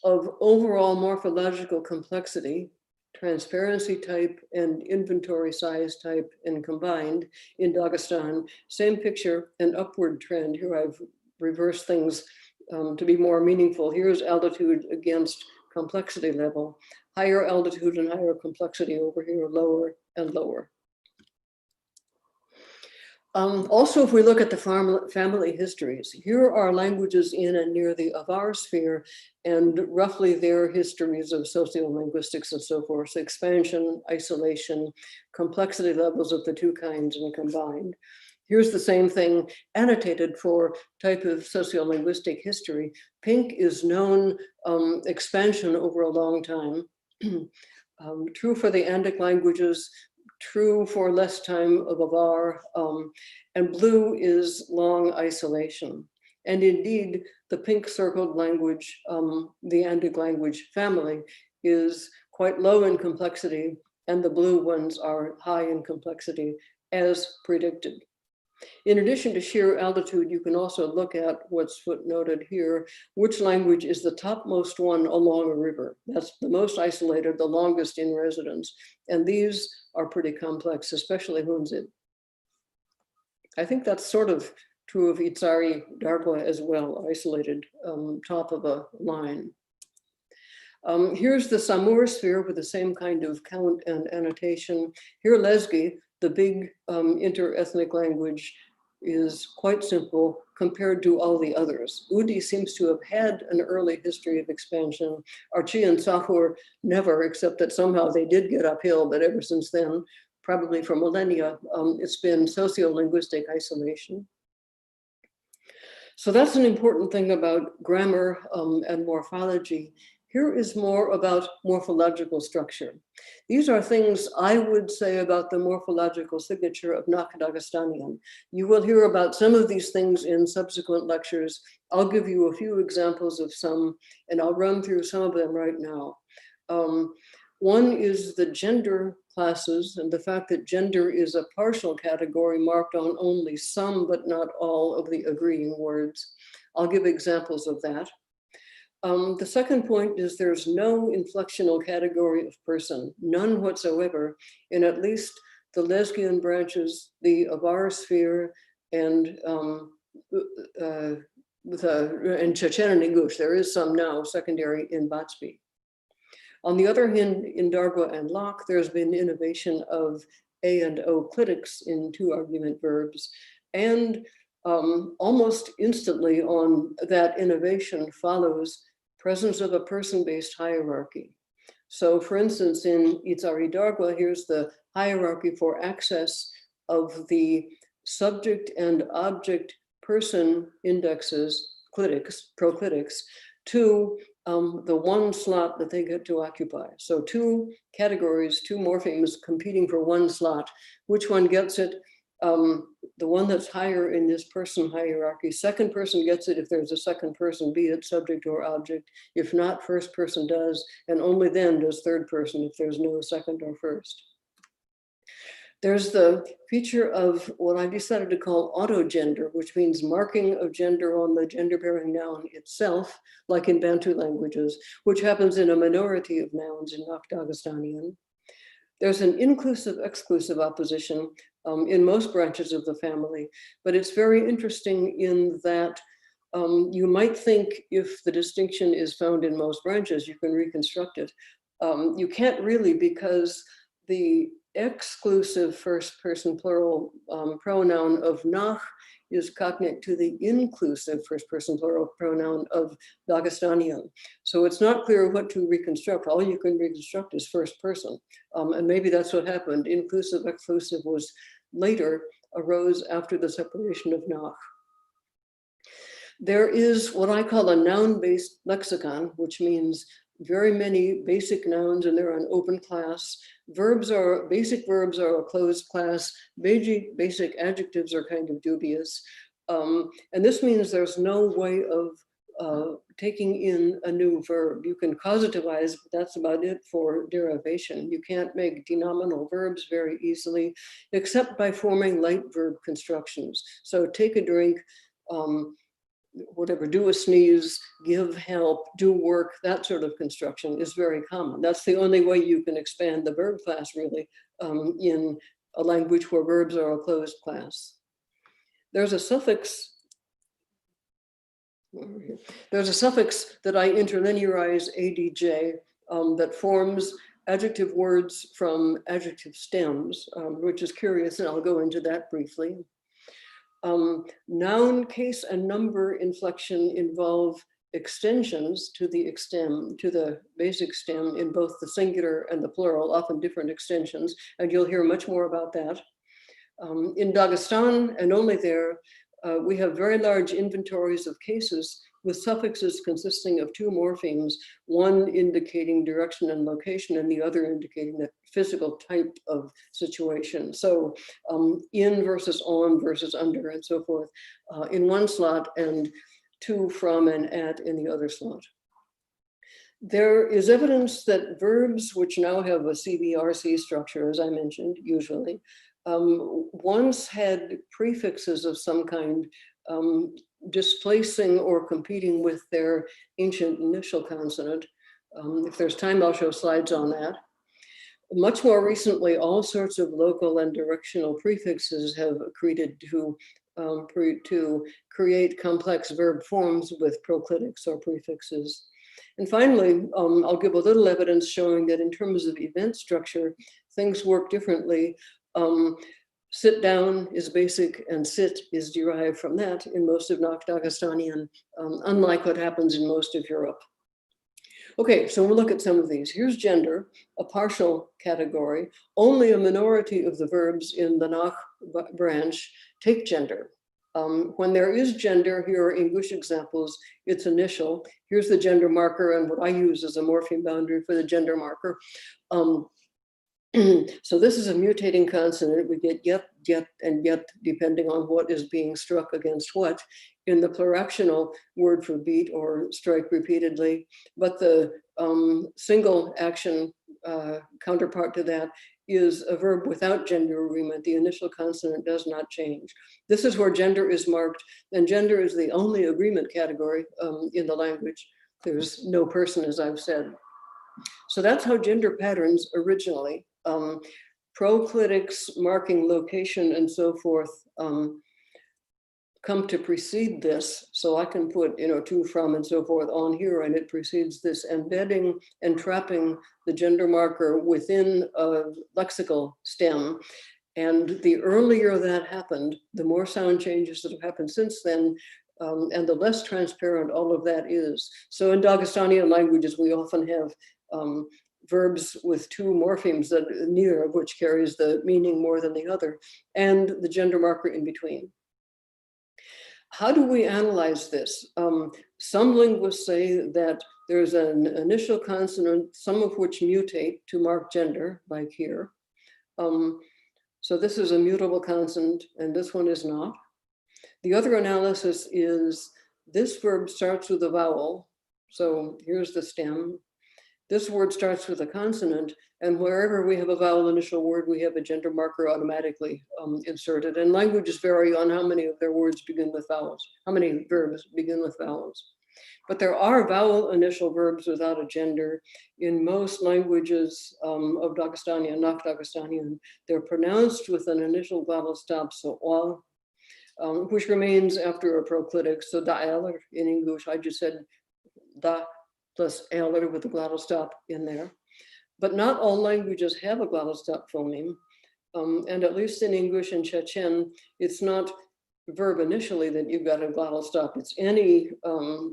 of overall morphological complexity, transparency type and inventory size type, and combined in Dagestan. Same picture, an upward trend. Here I've reversed things to be more meaningful. Here's altitude against complexity level. Higher altitude and higher complexity over here, lower and lower. Also, if we look at the family histories, here are languages in and near the Avar sphere and roughly their histories of sociolinguistics and so forth, so expansion, isolation, complexity levels of the two kinds and combined. Here's the same thing annotated for type of sociolinguistic history. Pink is known expansion over a long time. True for the Andic languages, true for less time of Avar, and blue is long isolation. And indeed, the pink circled language, the Andic language family, is quite low in complexity, and the blue ones are high in complexity, as predicted. In addition to sheer altitude, you can also look at what's footnoted here, which language is the topmost one along a river. That's the most isolated, the longest in residence. And these are pretty complex, especially Hunzib. I think that's sort of true of Itzari Dargwa as well, isolated top of a line. Here's the Samora sphere with the same kind of count and annotation. Here, Lezgi, the big interethnic language, is quite simple compared to all the others. Udi seems to have had an early history of expansion. Archi and Sahur never, except that somehow they did get uphill, but ever since then, probably for millennia, it's been sociolinguistic isolation. So that's an important thing about grammar and morphology. Here is more about morphological structure. These are things I would say about the morphological signature of Nakh-Daghestanian. You will hear about some of these things in subsequent lectures. I'll give you a few examples of some, and I'll run through some of them right now. One is the gender classes and the fact that gender is a partial category marked on only some, but not all of the agreeing words. I'll give examples of that. The second point is there's no inflectional category of person, none whatsoever, in at least the Lesgian branches, the Avar sphere, and in Chechen and Ingush. There is some now secondary in Batsbi. On the other hand, in Dargwa and Lok, there's been innovation of A and O clitics in two argument verbs. And almost instantly on that innovation follows presence of a person-based hierarchy. So for instance, in Itzari Dargwa, here's the hierarchy for access of the subject and object person indexes, clitics, proclitics, to the one slot that they get to occupy. So two categories, two morphemes competing for one slot. Which one gets it? The one that's higher in this person hierarchy. Second person gets it if there's a second person, be it subject or object. If not, first person does, and only then does third person if there's no second or first. There's the feature of what I decided to call autogender, which means marking of gender on the gender-bearing noun itself, like in Bantu languages, which happens in a minority of nouns in Nakh-Daghestanian. There's an inclusive-exclusive opposition in most branches of the family, but it's very interesting in that you might think if the distinction is found in most branches, you can reconstruct it. You can't really, because the exclusive first person plural pronoun of Nakh is cognate to the inclusive first person plural pronoun of Dagestanian. So it's not clear what to reconstruct. All you can reconstruct is first person. And maybe that's what happened. Inclusive, exclusive was later, arose after the separation of Nakh. There is what I call a noun-based lexicon, which means very many basic nouns, and they're an open class. Basic verbs are a closed class. Basic adjectives are kind of dubious. And this means there's no way of taking in a new verb. You can causativize, but that's about it for derivation. You can't make denominal verbs very easily, except by forming light verb constructions. So take a drink, whatever, do a sneeze, give help, do work, that sort of construction is very common. That's the only way you can expand the verb class, really, in a language where verbs are a closed class. There's a suffix, that I interlinearize ADJ that forms adjective words from adjective stems, which is curious, and I'll go into that briefly. Noun, case, and number inflection involve extensions to the basic stem in both the singular and the plural, often different extensions, and you'll hear much more about that. In Dagestan, and only there, we have very large inventories of cases with suffixes consisting of two morphemes, one indicating direction and location, and the other indicating the physical type of situation. So in versus on versus under and so forth in one slot, and to, from, and at in the other slot. There is evidence that verbs, which now have a CBRC structure, as I mentioned, usually, once had prefixes of some kind displacing or competing with their ancient initial consonant. If there's time, I'll show slides on that. Much more recently, all sorts of local and directional prefixes have accreted to create complex verb forms with proclitics or prefixes. And finally, I'll give a little evidence showing that in terms of event structure, things work differently. Sit down is basic and sit is derived from that in most of Nakh-Daghestanian, unlike what happens in most of Europe. Okay, so we'll look at some of these. Here's gender, a partial category. Only a minority of the verbs in the Nakh branch take gender. When there is gender, here are English examples, it's initial. Here's the gender marker and what I use as a morpheme boundary for the gender marker. So this is a mutating consonant. We get yet, and yet, depending on what is being struck against what in the pluractional word for beat or strike repeatedly. But the single action counterpart to that is a verb without gender agreement. The initial consonant does not change. This is where gender is marked, and gender is the only agreement category in the language. There's no person, as I've said. So that's how gender patterns originally, proclitics, marking location and so forth, come to precede this. So I can put, to, from, and so forth on here, and it precedes this, embedding and trapping the gender marker within a lexical stem. And the earlier that happened, the more sound changes that have happened since then, and the less transparent all of that is. So in Dagestanian languages, we often have verbs with two morphemes, that neither of which carries the meaning more than the other, and the gender marker in between. How do we analyze this? Some linguists say that there's an initial consonant, some of which mutate to mark gender, like here. So this is a mutable consonant, and this one is not. The other analysis is this verb starts with a vowel. So here's the stem. This word starts with a consonant, and wherever we have a vowel initial word, we have a gender marker automatically inserted. And languages vary on how many of their words begin with vowels, how many verbs begin with vowels. But there are vowel initial verbs without a gender. In most languages of Dagestanian, Nakh-Daghestanian, they're pronounced with an initial glottal stop, so all, which remains after a proclitic. So da in English, I just said da plus -er with a glottal stop in there. But not all languages have a glottal stop phoneme. And at least in English and Chechen, it's not verb initially that you've got a glottal stop. It's any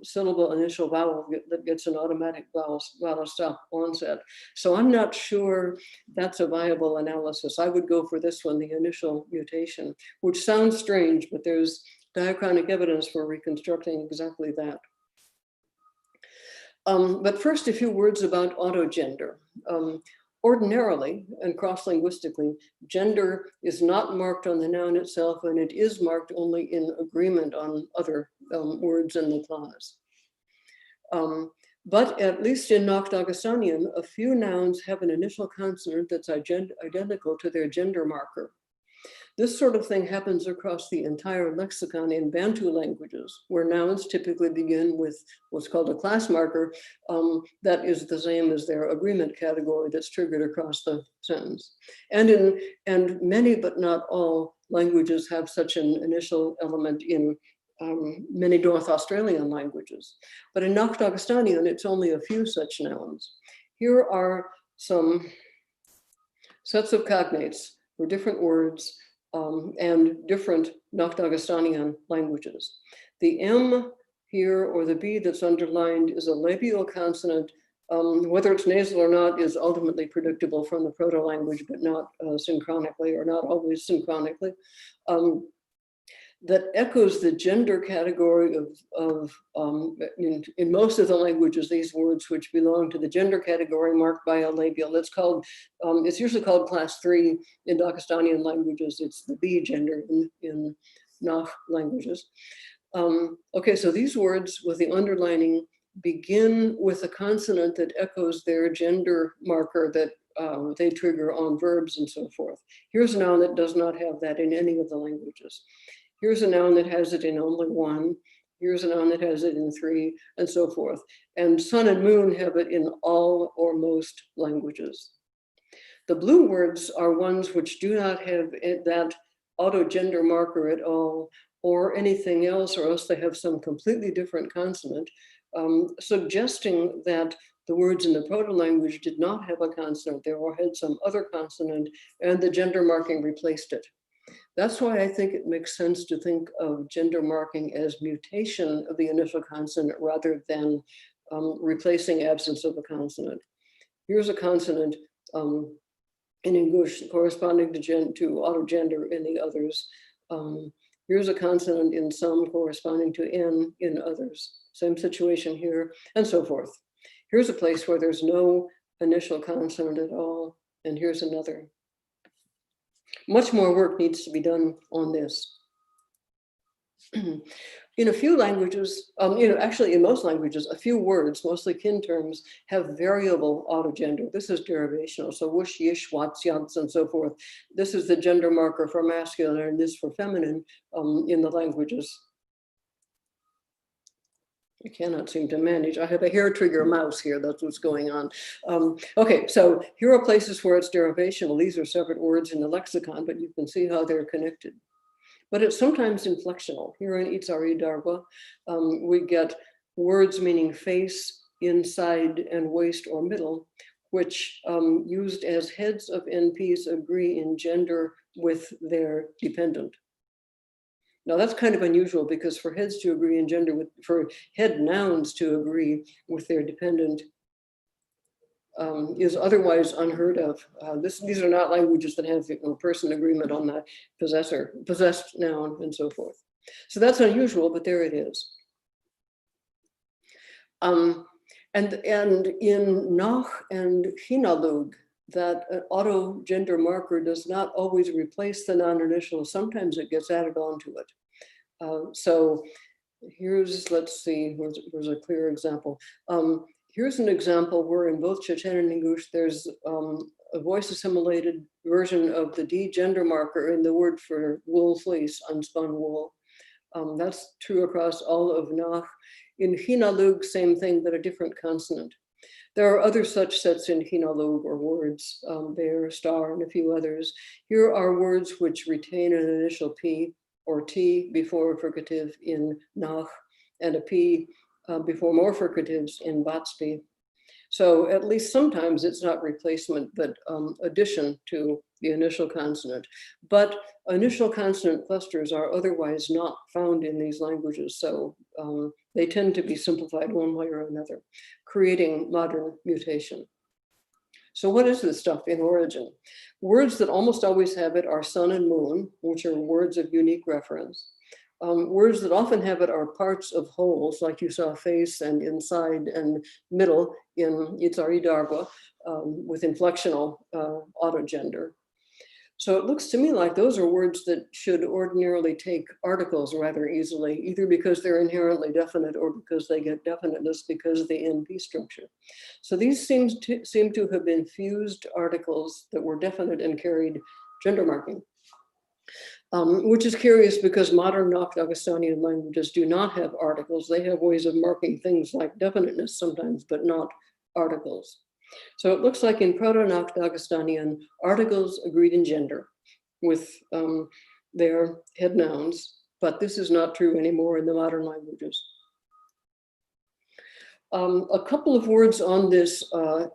syllable initial vowel that gets an automatic glottal stop onset. So I'm not sure that's a viable analysis. I would go for this one, the initial mutation, which sounds strange, but there's diachronic evidence for reconstructing exactly that. But first, a few words about autogender. Ordinarily and cross-linguistically, gender is not marked on the noun itself, and it is marked only in agreement on other words in the clause. But at least in Nakh-Daghestanian, a few nouns have an initial consonant that's identical to their gender marker. This sort of thing happens across the entire lexicon in Bantu languages, where nouns typically begin with what's called a class marker that is the same as their agreement category that's triggered across the sentence. And many, but not all, languages have such an initial element in many North Australian languages. But in Nakh-Daghestanian, it's only a few such nouns. Here are some sets of cognates for different words and different Nakh-Daghestanian languages. The M here, or the B that's underlined, is a labial consonant. Whether it's nasal or not is ultimately predictable from the proto-language, but not synchronically, or not always synchronically. That echoes the gender category of in most of the languages, these words which belong to the gender category marked by a labial. It's called, it's usually called class 3 in Dagestanian languages. It's the B gender in Nakh languages. Okay, so these words with the underlining begin with a consonant that echoes their gender marker that they trigger on verbs and so forth. Here's a noun that does not have that in any of the languages. Here's a noun that has it in only 1. Here's a noun that has it in 3, and so forth. And sun and moon have it in all or most languages. The blue words are ones which do not have that autogender marker at all, or anything else, or else they have some completely different consonant, suggesting that the words in the proto-language did not have a consonant. They all had some other consonant, and the gender marking replaced it. That's why I think it makes sense to think of gender marking as mutation of the initial consonant rather than replacing absence of a consonant. Here's a consonant in English corresponding to autogender in the others. Here's a consonant in some corresponding to N in others. Same situation here, and so forth. Here's a place where there's no initial consonant at all, and here's another. Much more work needs to be done on this. In a few languages, actually in most languages, a few words, mostly kin terms, have variable autogender. This is derivational, so whoosh, yish, wats, yants, and so forth. This is the gender marker for masculine and this for feminine in the languages. I cannot seem to manage. I have a hair trigger mouse here. That's what's going on. Okay, so here are places where it's derivational. These are separate words in the lexicon, but you can see how they're connected. but it's sometimes inflectional. Here in Itzari Darwa, we get words meaning face, inside, and waist or middle, which used as heads of NPs agree in gender with their dependent. Now that's kind of unusual because for heads to agree in gender with, for head nouns to agree with their dependent is otherwise unheard of. These are not languages that have person agreement on the possessed noun and so forth. So that's unusual, but there it is. And in Nakh and Hinalug, that auto-gender marker does not always replace the non-initial. Sometimes it gets added onto it. So here's, let's see, where's a clear example. Here's an example where in both Chechen and Ingush, there's a voice assimilated version of the D gender marker in the word for wool fleece, unspun wool. That's true across all of Nakh. In Hinalug, same thing, but a different consonant. There are other such sets in Hinalug or words, bear, star, and a few others. Here are words which retain an initial P or T before fricative in Nakh and a P before more fricatives in Batspi. So at least sometimes it's not replacement, but addition to the initial consonant. But initial consonant clusters are otherwise not found in these languages. So they tend to be simplified one way or another, creating modern mutation. So what is this stuff in origin? Words that almost always have it are sun and moon, which are words of unique reference. Words that often have it are parts of wholes, like you saw face and inside and middle in Itzari Darwa with inflectional autogender. So it looks to me like those are words that should ordinarily take articles rather easily, either because they're inherently definite or because they get definiteness because of the NP structure. So these seem to have been fused articles that were definite and carried gender marking. Which is curious because modern Nakh-Daghestanian languages do not have articles. They have ways of marking things like definiteness sometimes, but not articles. So it looks like in Proto-Nakh-Daghestanian, articles agreed in gender with their head nouns, but this is not true anymore in the modern languages. A couple of words on this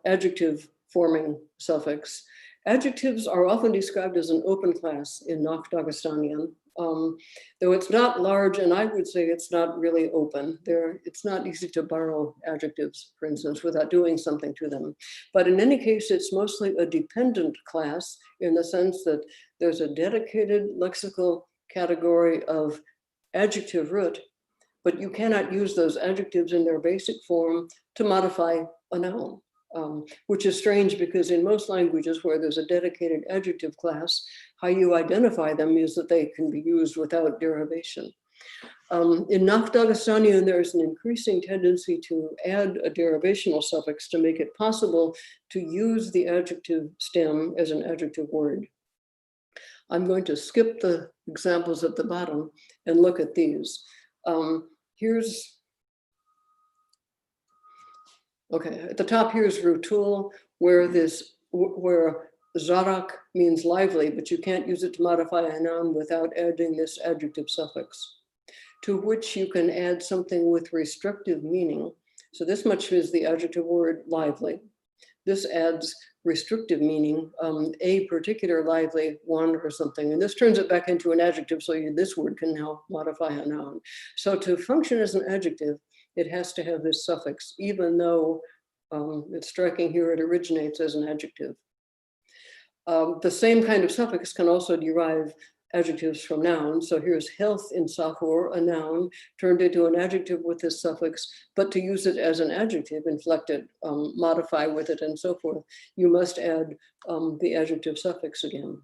adjective forming suffix. Adjectives are often described as an open class in Nakh-Daghestanian, though it's not large, and I would say it's not really open. It's not easy to borrow adjectives, for instance, without doing something to them. But in any case, it's mostly a dependent class in the sense that there's a dedicated lexical category of adjective root, but you cannot use those adjectives in their basic form to modify a noun. Which is strange because in most languages where there's a dedicated adjective class, how you identify them is that they can be used without derivation. In Nakh-Daghestanian, there's an increasing tendency to add a derivational suffix to make it possible to use the adjective stem as an adjective word. I'm going to skip the examples at the bottom and look at these. Okay, at the top here's rutul, where zarak means lively, but you can't use it to modify a noun without adding this adjective suffix, to which you can add something with restrictive meaning. So this much is the adjective word lively. This adds restrictive meaning, a particular lively one or something, and this turns it back into an adjective, so this word can now modify a noun. So to function as an adjective, it has to have this suffix, even though it's striking here, it originates as an adjective. The same kind of suffix can also derive adjectives from nouns. So here's health in Sahur, a noun, turned into an adjective with this suffix, but to use it as an adjective, inflect it, modify with it, and so forth, you must add the adjective suffix again.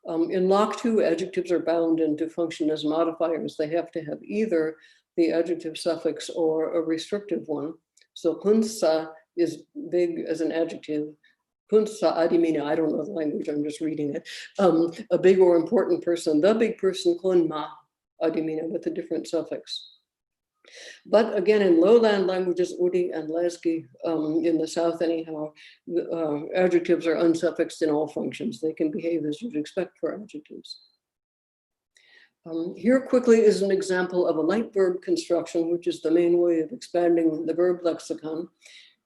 In Locke 2, adjectives are bound and to function as modifiers. They have to have either the adjective suffix or a restrictive one. So kunsa is big as an adjective. Kunsa adimina, I don't know the language, I'm just reading it. A big or important person, the big person, kunma adimina, with a different suffix. But again, in lowland languages, Udi and Lesgi, in the South anyhow, adjectives are unsuffixed in all functions. They can behave as you'd expect for adjectives. Here quickly is an example of a light verb construction, which is the main way of expanding the verb lexicon.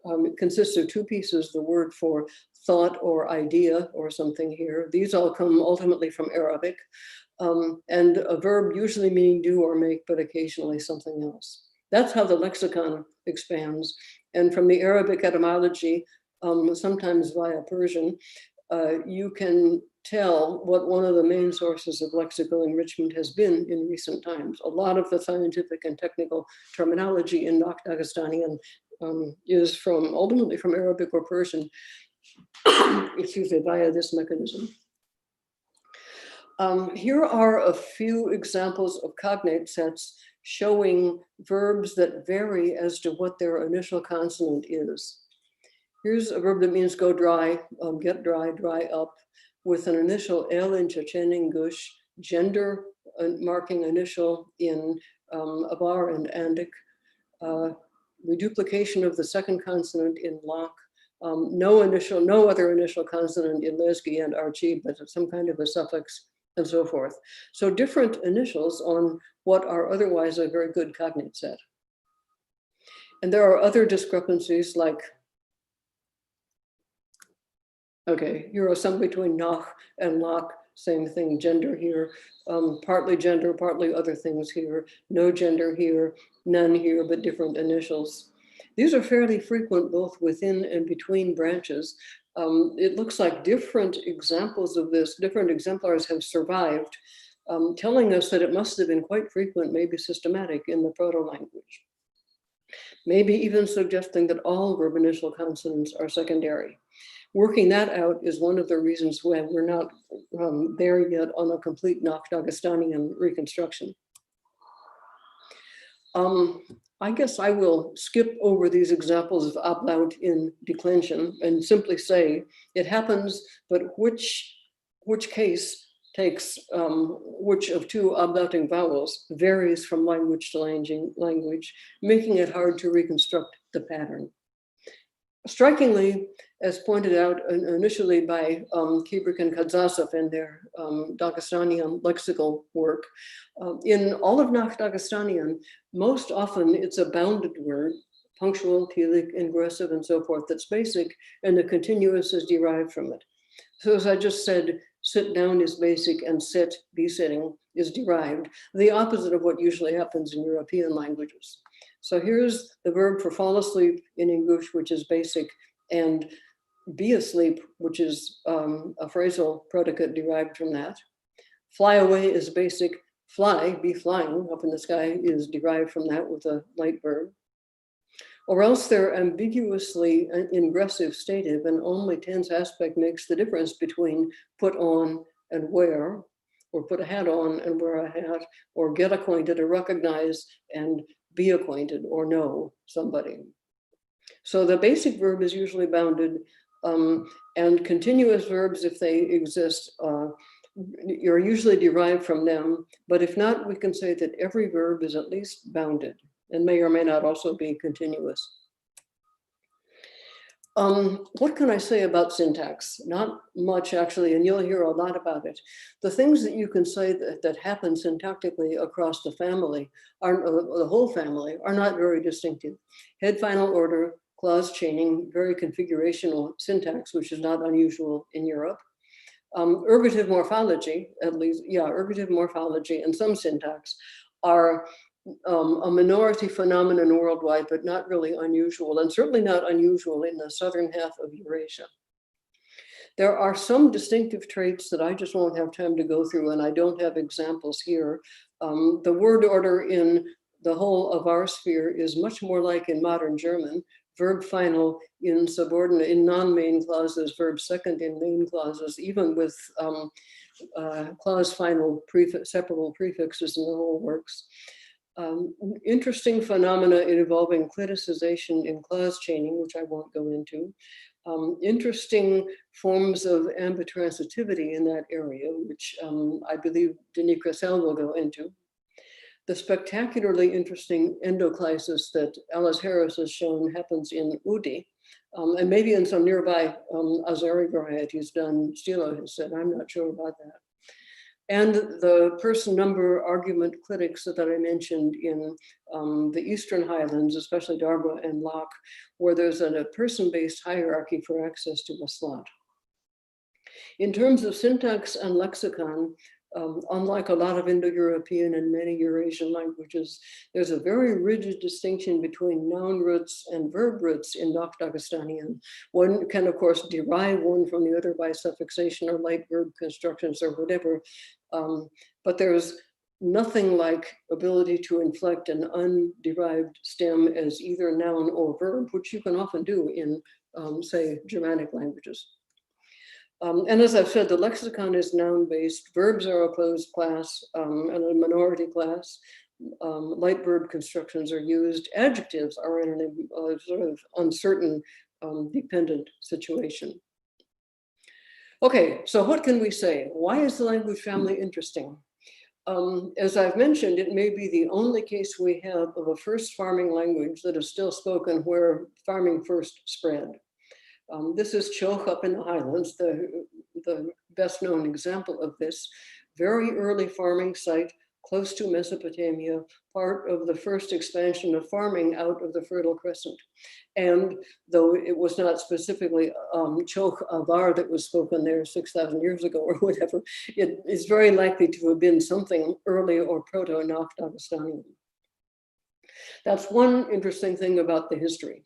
It consists of two pieces, the word for thought or idea or something here. These all come ultimately from Arabic, and a verb usually meaning do or make, but occasionally something else. That's how the lexicon expands. And from the Arabic etymology, sometimes via Persian, you can tell what one of the main sources of lexical enrichment has been in recent times. A lot of the scientific and technical terminology in Nakh-Daghestanian is ultimately from Arabic or Persian, excuse me, via this mechanism. Here are a few examples of cognate sets showing verbs that vary as to what their initial consonant is. Here's a verb that means go dry, get dry, dry up, with an initial L in Chechen English, gender marking initial in Avar and Andic, reduplication of the second consonant in Lak, no other initial consonant in Lesgi and Archi, but some kind of a suffix, and so forth. So different initials on what are otherwise a very good cognate set. And there are other discrepancies like, okay, here are some between Nakh and Lak, same thing, gender here, partly gender, partly other things here, no gender here, none here, but different initials. These are fairly frequent both within and between branches. It looks like different examples of this, different exemplars have survived, telling us that it must have been quite frequent, maybe systematic in the proto-language. Maybe even suggesting that all verb initial consonants are secondary. Working that out is one of the reasons why we're not there yet on a complete Nakh-Daghestanian reconstruction. I guess I will skip over these examples of ablaut in declension and simply say it happens, but which case takes which of two ablauting vowels varies from language to language, making it hard to reconstruct the pattern. Strikingly, as pointed out initially by Kibrik and Kadzasov in their Dagestanian lexical work, in all of Nakh-Daghestanian, most often it's a bounded word, punctual, telic, ingressive, and so forth, that's basic, and the continuous is derived from it. So as I just said, sit down is basic and sit, be sitting, is derived, the opposite of what usually happens in European languages. So here's the verb for fall asleep in English, which is basic, and be asleep, which is a phrasal predicate derived from that. Fly away is basic. Fly, be flying up in the sky, is derived from that with a light verb. Or else they're ambiguously ingressive stative, and only tense aspect makes the difference between put on and wear, or put a hat on and wear a hat, or get acquainted or recognize and be acquainted or know somebody. So the basic verb is usually bounded, and continuous verbs, if they exist, you're usually derived from them. But if not, we can say that every verb is at least bounded and may or may not also be continuous. What can I say about syntax? Not much, actually, and you'll hear a lot about it. The things that you can say that happen syntactically across the family, the whole family, are not very distinctive. Head final order, clause chaining, very configurational syntax, which is not unusual in Europe. Ergative morphology, at least, yeah, ergative morphology and some syntax are a minority phenomenon worldwide, but not really unusual, and certainly not unusual in the southern half of Eurasia. There are some distinctive traits that I just won't have time to go through, and I don't have examples here. The word order in the whole Avar sphere is much more like in modern German, verb final in subordinate, in non-main clauses, verb second in main clauses, even with clause final separable prefixes in the whole works. Interesting phenomena involving cliticization in clause chaining, which I won't go into. Interesting forms of ambitransitivity in that area, which I believe Denis Cressel will go into. The spectacularly interesting endoclysis that Alice Harris has shown happens in Udi, and maybe in some nearby Azeri varieties, Dan Stilo has said, I'm not sure about that. And the person number argument clinics that I mentioned in the Eastern Highlands, especially Darba and Lach, where there's a person-based hierarchy for access to a slot. In terms of syntax and lexicon, unlike a lot of Indo-European and many Eurasian languages, there's a very rigid distinction between noun roots and verb roots in Nakh-Daghestanian. One can, of course, derive one from the other by suffixation or light verb constructions or whatever, but there's nothing like ability to inflect an underived stem as either noun or verb, which you can often do in, say, Germanic languages. And as I've said, the lexicon is noun-based. Verbs are a closed class and a minority class. Light verb constructions are used. Adjectives are in a sort of uncertain dependent situation. Okay, so what can we say? Why is the language family interesting? As I've mentioned, it may be the only case we have of a first farming language that is still spoken where farming first spread. This is Choch up in the Highlands, the best known example of this. Very early farming site, close to Mesopotamia, part of the first expansion of farming out of the Fertile Crescent. And though it was not specifically Choch Avar that was spoken there 6,000 years ago or whatever, it is very likely to have been something early or proto-Nakh-Daghestanian. That's one interesting thing about the history.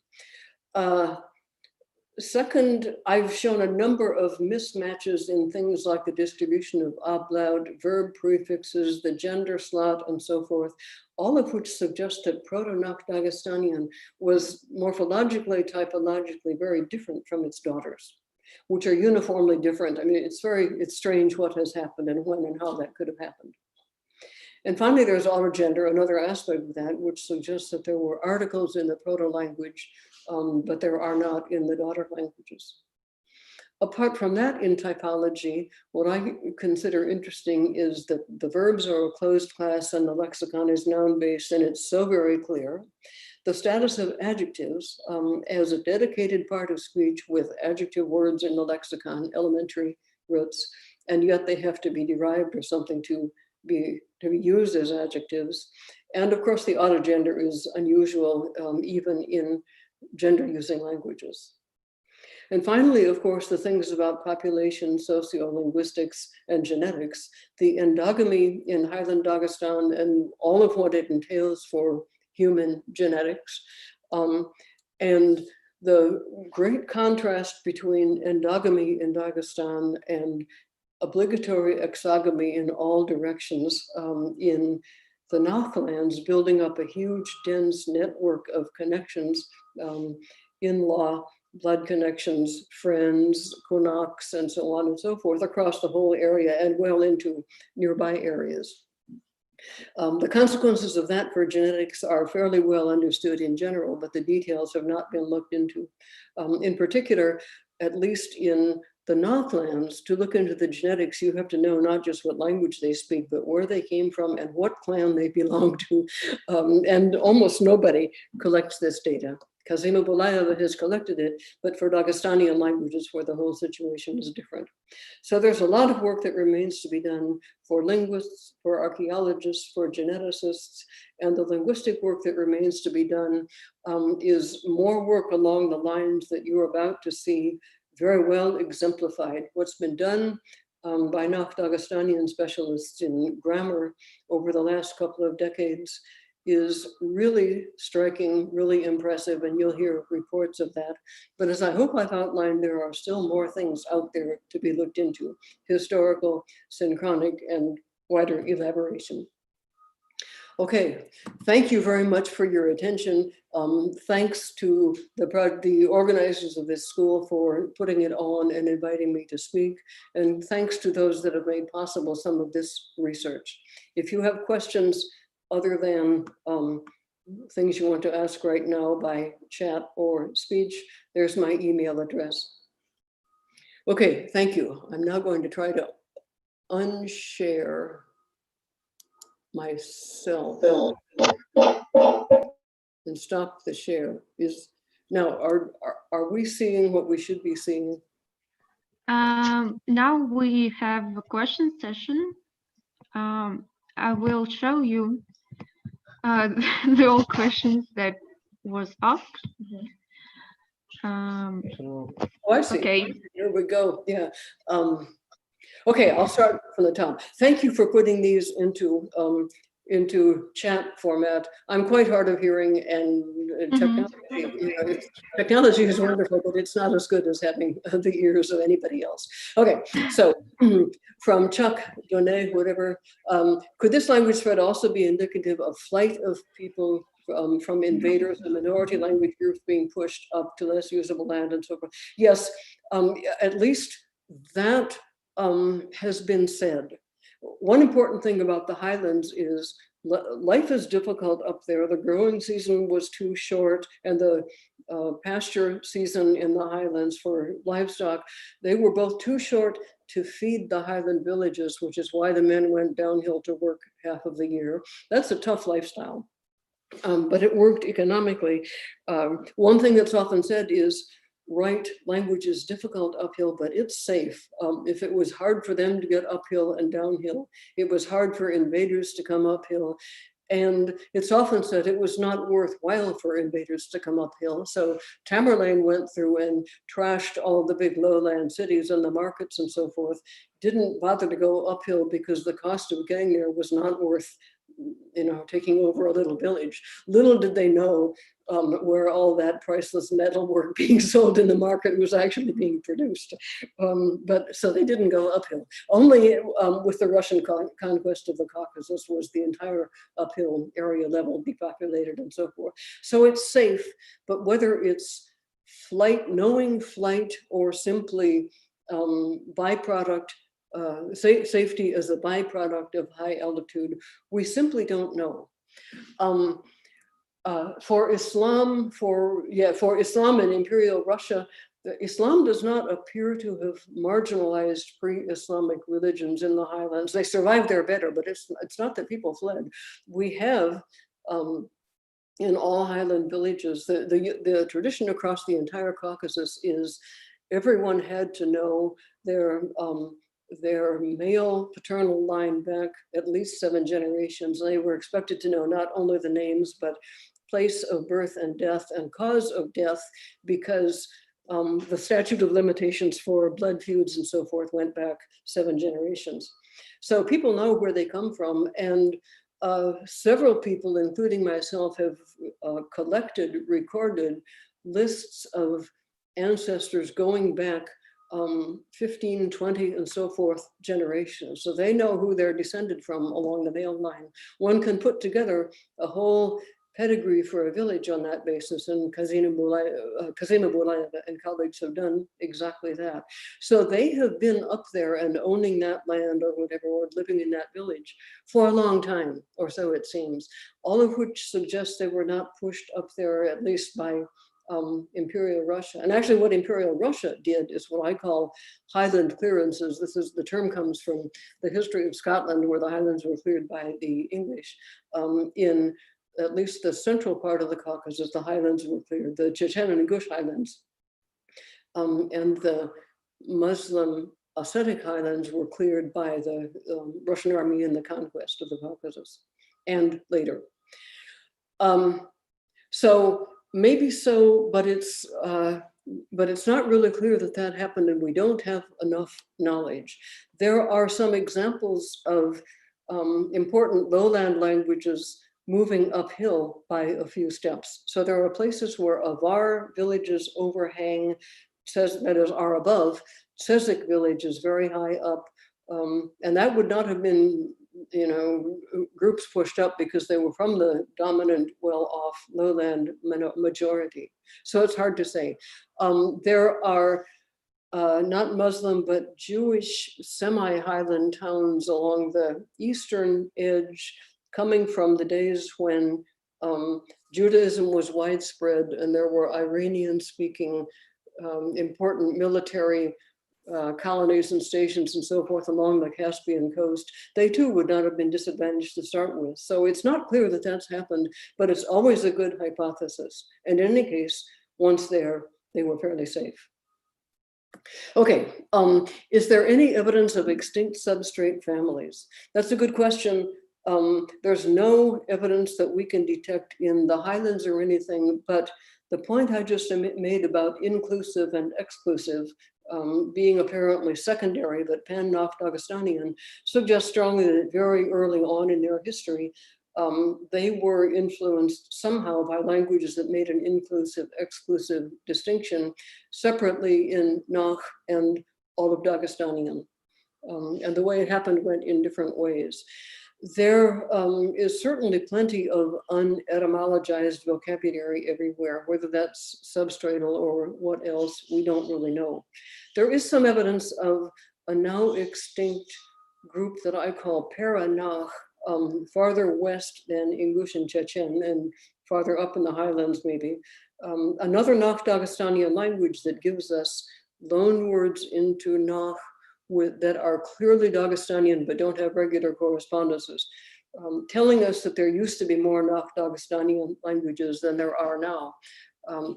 Second, I've shown a number of mismatches in things like the distribution of ablaut, verb prefixes, the gender slot, and so forth, all of which suggest that Proto-Nakh-Daghestanian was morphologically, typologically very different from its daughters, which are uniformly different. I mean, it's strange what has happened and when and how that could have happened. And finally, there's Autogender, another aspect of that, which suggests that there were articles in the proto-language, but there are not in the daughter languages. Apart from that, in typology, what I consider interesting is that the verbs are a closed class and the lexicon is noun-based, and it's so very clear. The status of adjectives as a dedicated part of speech with adjective words in the lexicon, elementary roots, and yet they have to be derived or something to be used as adjectives. And of course, the autogender is unusual even in gender using languages. And finally, of course, the things about population, sociolinguistics, and genetics, the endogamy in Highland Dagestan and all of what it entails for human genetics, and the great contrast between endogamy in Dagestan and obligatory exogamy in all directions in the Nakhlands, building up a huge, dense network of connections, in-law, blood connections, friends, kunaks, and so on and so forth across the whole area and well into nearby areas. The consequences of that for genetics are fairly well understood in general, but the details have not been looked into. In particular, at least in the Nakhlands, to look into the genetics, you have to know not just what language they speak, but where they came from and what clan they belong to. And almost nobody collects this data. Kazima Bulayeva has collected it, but for Dagestanian languages where the whole situation is different. So there's a lot of work that remains to be done for linguists, for archaeologists, for geneticists, and the linguistic work that remains to be done is more work along the lines that you're about to see very well exemplified. What's been done by Nakh-Daghestanian specialists in grammar over the last couple of decades is really striking, really impressive, and you'll hear reports of that. But as I hope I've outlined, there are still more things out there to be looked into, historical, synchronic, and wider elaboration. Okay, thank you very much for your attention. Thanks to the organizers of this school for putting it on and inviting me to speak. And thanks to those that have made possible some of this research. If you have questions other than things you want to ask right now by chat or speech, there's my email address. Okay, thank you. I'm now going to try to unshare myself and stop the share. Now, are we seeing what we should be seeing?
Now we have a question session. I will show you the old questions that was asked.
Oh, I see.
Okay.
Here we go. Yeah. Okay, I'll start from the top. Thank you for putting these into chat format. I'm quite hard of hearing, and technology, technology is wonderful, but it's not as good as having the ears of anybody else. Okay, so from Chuck, Donnet, whatever, could this language spread also be indicative of flight of people from invaders, the minority language groups being pushed up to less usable land and so forth? Yes, at least that has been said. One important thing about the highlands is life is difficult up there. The growing season was too short, and the pasture season in the highlands for livestock, they were both too short to feed the highland villages, which is why the men went downhill to work half of the year. That's a tough lifestyle, but it worked economically. One thing that's often said is, right, language is difficult uphill, but it's safe. If it was hard for them to get uphill and downhill, it was hard for invaders to come uphill. And it's often said it was not worthwhile for invaders to come uphill. So Tamerlane went through and trashed all the big lowland cities and the markets and so forth, didn't bother to go uphill because the cost of getting there was not worth, taking over a little village. Little did they know where all that priceless metal were being sold in the market was actually being produced. But so they didn't go uphill. Only with the Russian conquest of the Caucasus was the entire uphill area level depopulated and so forth. So it's safe, but whether it's flight, knowing flight, or simply byproduct, safety as a byproduct of high altitude, we simply don't know. For Islam and Imperial Russia, Islam does not appear to have marginalized pre-Islamic religions in the highlands. They survived there better, but it's not that people fled. We have in all highland villages, the tradition across the entire Caucasus is everyone had to know their male paternal line back at least 7 generations. They were expected to know not only the names, but place of birth and death and cause of death, because the statute of limitations for blood feuds and so forth went back 7 generations. So people know where they come from, and several people, including myself, have recorded lists of ancestors going back 15, 20, and so forth generations. So they know who they're descended from along the male line. One can put together a whole pedigree for a village on that basis, and Kazima Bulayeva and colleagues have done exactly that. So they have been up there and owning that land or whatever, or living in that village for a long time, or so it seems, all of which suggests they were not pushed up there, at least by Imperial Russia. And actually what Imperial Russia did is what I call highland clearances. The term comes from the history of Scotland, where the highlands were cleared by the English. In at least the central part of the Caucasus, the highlands were cleared, the Chechen and Ingush highlands. And the Muslim Ossetic highlands were cleared by the Russian army in the conquest of the Caucasus, and later. So maybe so, but it's not really clear that that happened, and we don't have enough knowledge. There are some examples of important lowland languages moving uphill by a few steps. So there are places where Avar villages overhang, are above. Tsezik village is very high up, and that would not have been, groups pushed up because they were from the dominant, well-off lowland majority. So it's hard to say. There are not Muslim, but Jewish semi-highland towns along the eastern edge, coming from the days when Judaism was widespread and there were Iranian-speaking important military colonies and stations and so forth along the Caspian coast. They too would not have been disadvantaged to start with. So it's not clear that that's happened, but it's always a good hypothesis. And in any case, once there, they were fairly safe. Okay, is there any evidence of extinct substrate families? That's a good question. There's no evidence that we can detect in the highlands or anything, but the point I just made about inclusive and exclusive being apparently secondary, but Pan-Nakh-Daghestanian suggests strongly that very early on in their history, they were influenced somehow by languages that made an inclusive, exclusive distinction separately in Nakh and all of Daghestanian. And the way it happened went in different ways. There is certainly plenty of unetymologized vocabulary everywhere, whether that's substratal or what else, we don't really know. There is some evidence of a now extinct group that I call Para-Nakh, farther west than Ingush and Chechen and farther up in the highlands maybe. Another Nakh-Daghestanian language that gives us loan words into Nakh that are clearly Dagestanian but don't have regular correspondences, telling us that there used to be more Nakh-Daghestanian languages than there are now.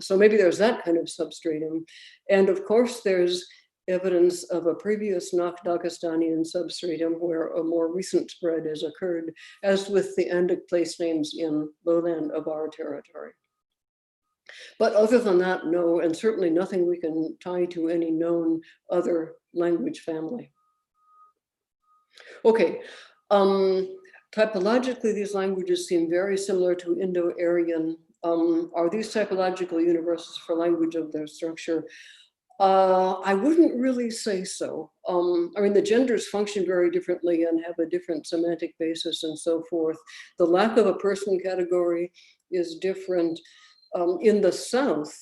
So maybe there's that kind of substratum. And of course, there's evidence of a previous Nakh-Daghestanian substratum where a more recent spread has occurred, as with the Andic place names in lowland Avar territory. But other than that, no, and certainly nothing we can tie to any known other language family. Okay, typologically, these languages seem very similar to Indo-Aryan. Are these typological universals for language of their structure? I wouldn't really say so. I mean, the genders function very differently and have a different semantic basis and so forth. The lack of a person category is different. In the South,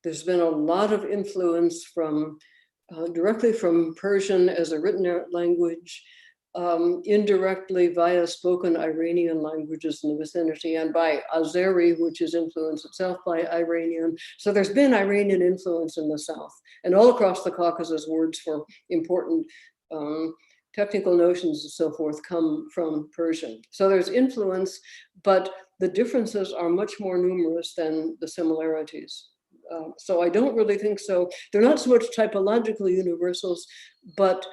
there's been a lot of influence from directly from Persian as a written language, indirectly via spoken Iranian languages in the vicinity, and by Azeri, which is influenced itself by Iranian. So there's been Iranian influence in the South, and all across the Caucasus, words for important technical notions and so forth come from Persian. So there's influence, but the differences are much more numerous than the similarities. So I don't really think so. They're not so much typological universals, but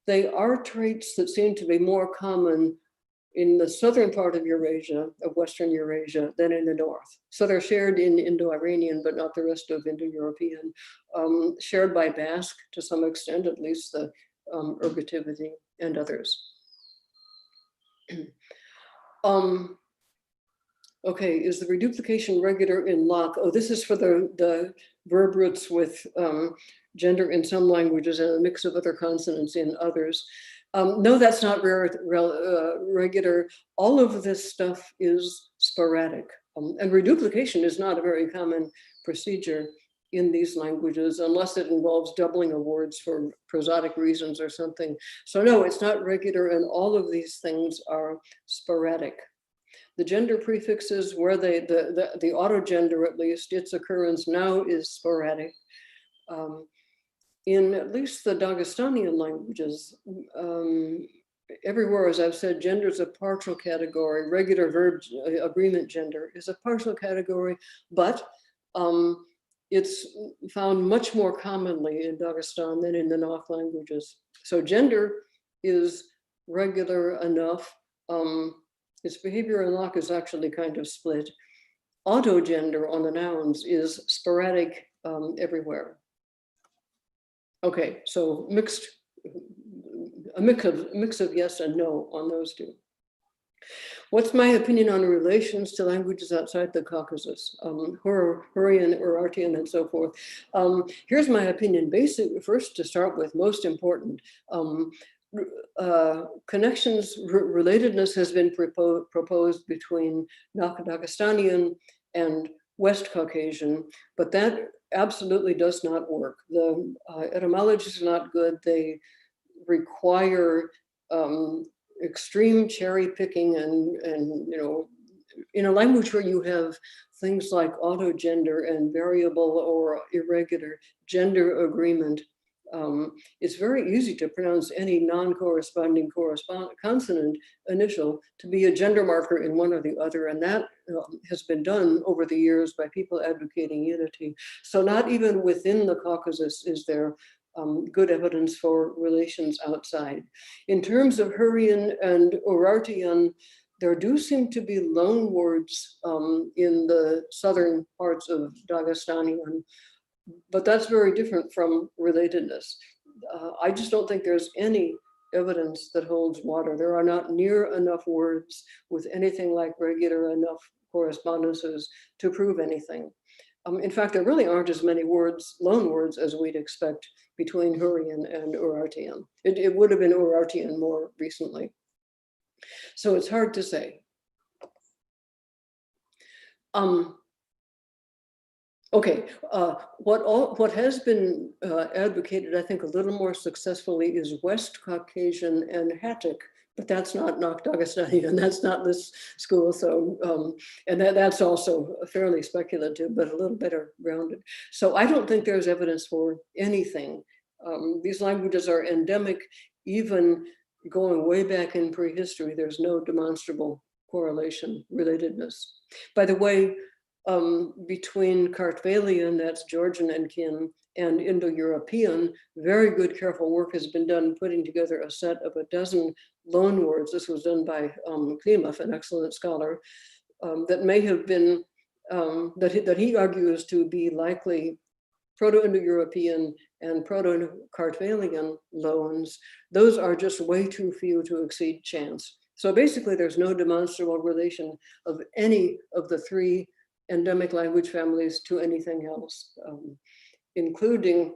they are traits that seem to be more common in the southern part of Eurasia, of Western Eurasia, than in the north. So they're shared in Indo-Iranian, but not the rest of Indo-European, shared by Basque to some extent, at least the ergativity and others. Okay, is the reduplication regular in Locke? Oh, this is for the verb roots with gender in some languages and a mix of other consonants in others. No, that's not regular. All of this stuff is sporadic. And reduplication is not a very common procedure in these languages, unless it involves doubling of words for prosodic reasons or something. So no, it's not regular, and all of these things are sporadic. The gender prefixes, where the autogender, at least, its occurrence now is sporadic. In at least the Dagestanian languages, everywhere, as I've said, gender is a partial category. Regular verb agreement gender is a partial category, but it's found much more commonly in Dagestan than in the Nakh languages. So gender is regular enough. Its behavior in Nakh is actually kind of split. Autogender on the nouns is sporadic everywhere. Okay, so a mix of yes and no on those two. What's my opinion on relations to languages outside the Caucasus, Hurrian, Urartian, and so forth? Here's my opinion. First, to start with, most important, connections, relatedness has been proposed between Nakh-Daghestanian and West Caucasian, but that absolutely does not work. The etymologies are not good. They require extreme cherry picking, and in a language where you have things like autogender and variable or irregular gender agreement, it's very easy to pronounce any non-corresponding consonant initial to be a gender marker in one or the other, and that has been done over the years by people advocating unity. So not even within the Caucasus is there good evidence for relations outside. In terms of Hurrian and Urartian, there do seem to be loan words in the southern parts of Daghestanian, but that's very different from relatedness. I just don't think there's any evidence that holds water. There are not near enough words with anything like regular enough correspondences to prove anything. In fact, there really aren't as many words, loan words, as we'd expect between Hurrian and Urartian. It would have been Urartian more recently. So it's hard to say. Okay, what has been advocated, I think, a little more successfully is West Caucasian and Hattic, but that's not Nakh-Daghestanian, and that's not this school. So, and that's also fairly speculative, but a little better grounded. So I don't think there's evidence for anything. These languages are endemic, even going way back in prehistory. There's no demonstrable correlation, relatedness. By the way, between Kartvelian, that's Georgian and kin, and Indo-European, very good careful work has been done putting together a set of 12 loan words. This was done by Klimov, an excellent scholar, that may have been, that he argues to be likely Proto-Indo-European and Proto-Kartvelian loans. Those are just way too few to exceed chance. So basically there's no demonstrable relation of any of the 3 endemic language families to anything else, including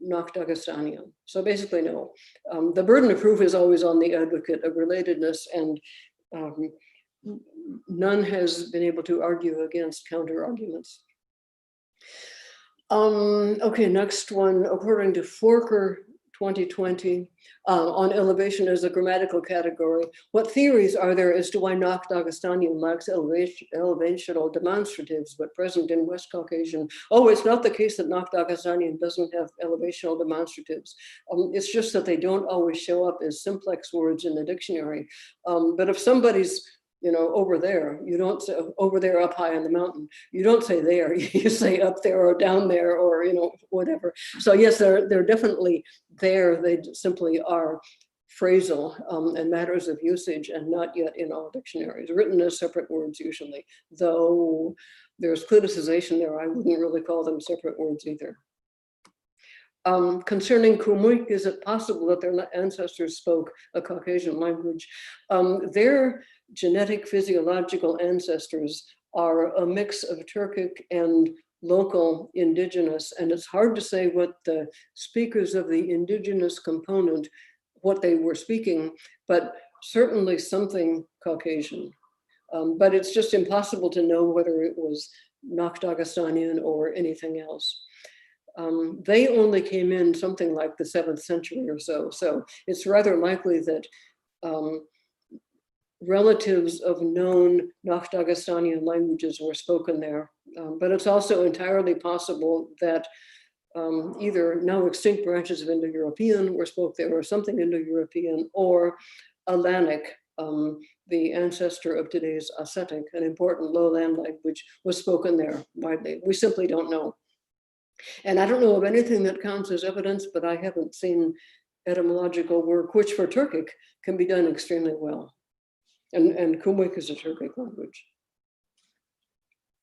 Nakh-Daghestanian. So basically no. The burden of proof is always on the advocate of relatedness, and none has been able to argue against counter arguments. Okay, next one, according to Forker 2020, on elevation as a grammatical category, what theories are there as to why Nakh-Daghestanian lacks elevational demonstratives, but present in West Caucasian? Oh, it's not the case that Nakh-Daghestanian doesn't have elevational demonstratives. It's just that they don't always show up as simplex words in the dictionary. But if somebody's, you know, over there, you don't say over there up high on the mountain, you don't say there, you say up there or down there, or, you know, whatever. So yes, they're definitely there. They simply are phrasal and matters of usage, and not yet in all dictionaries, written as separate words usually, though there's clinicization there. I wouldn't really call them separate words either. Concerning Khmuic, is it possible that their ancestors spoke a Caucasian language? Their genetic physiological ancestors are a mix of Turkic and local indigenous, and it's hard to say what the speakers of the indigenous component, what they were speaking, but certainly something Caucasian. But it's just impossible to know whether it was Nakh-Daghestanian or anything else. They only came in something like the 7th century or so. So it's rather likely that relatives of known Nakh-Daghestanian languages were spoken there. But it's also entirely possible that either now extinct branches of Indo-European were spoke there, or something Indo-European, or Alanic, the ancestor of today's Ossetic, an important lowland language, was spoken there widely. We simply don't know. And I don't know of anything that counts as evidence, but I haven't seen etymological work, which for Turkic can be done extremely well. And Khmuic is a Turkic language.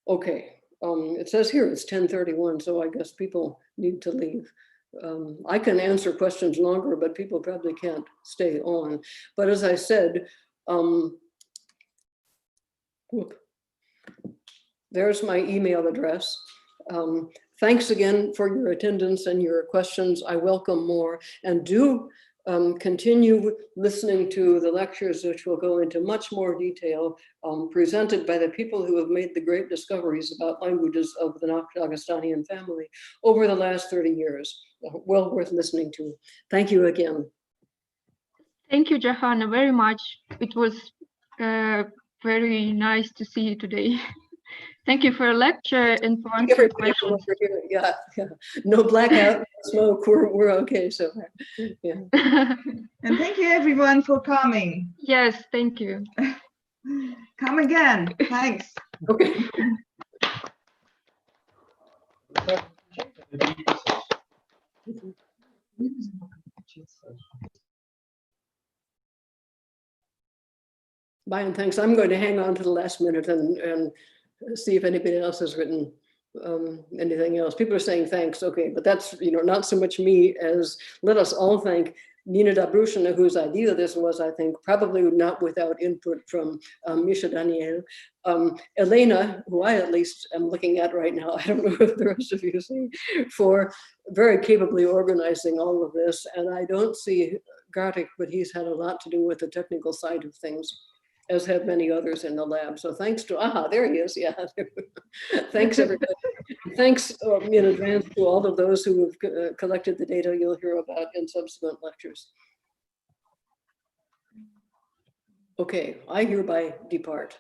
Okay, it says here it's 10:31, so I guess people need to leave. I can answer questions longer, but people probably can't stay on. But as I said, there's my email address. Thanks again for your attendance and your questions. I welcome more, and do continue listening to the lectures, which will go into much more detail, presented by the people who have made the great discoveries about languages of the Nakh-Daghestanian family over the last 30 years. Well worth listening to. Thank you again.
Thank you, Johanna, very much. It was very nice to see you today. Thank you for a lecture and for answering questions.
Yeah, yeah. No blackout, no smoke. We're okay so far. Yeah.
And thank you everyone for coming.
Yes, thank you.
Come again. Thanks.
Okay. Bye and thanks. I'm going to hang on to the last minute and see if anybody else has written anything else. People are saying thanks, okay, but that's not so much me as let us all thank Nina Dobrushina, whose idea this was, I think, probably not without input from Misha Daniel, Elena, who I at least am looking at right now, I don't know if the rest of you see, for very capably organizing all of this. And I don't see Gartik, but he's had a lot to do with the technical side of things, as have many others in the lab. So thanks to, there he is, yeah. Thanks everybody. Thanks in advance to all of those who have collected the data you'll hear about in subsequent lectures. Okay, I hereby depart.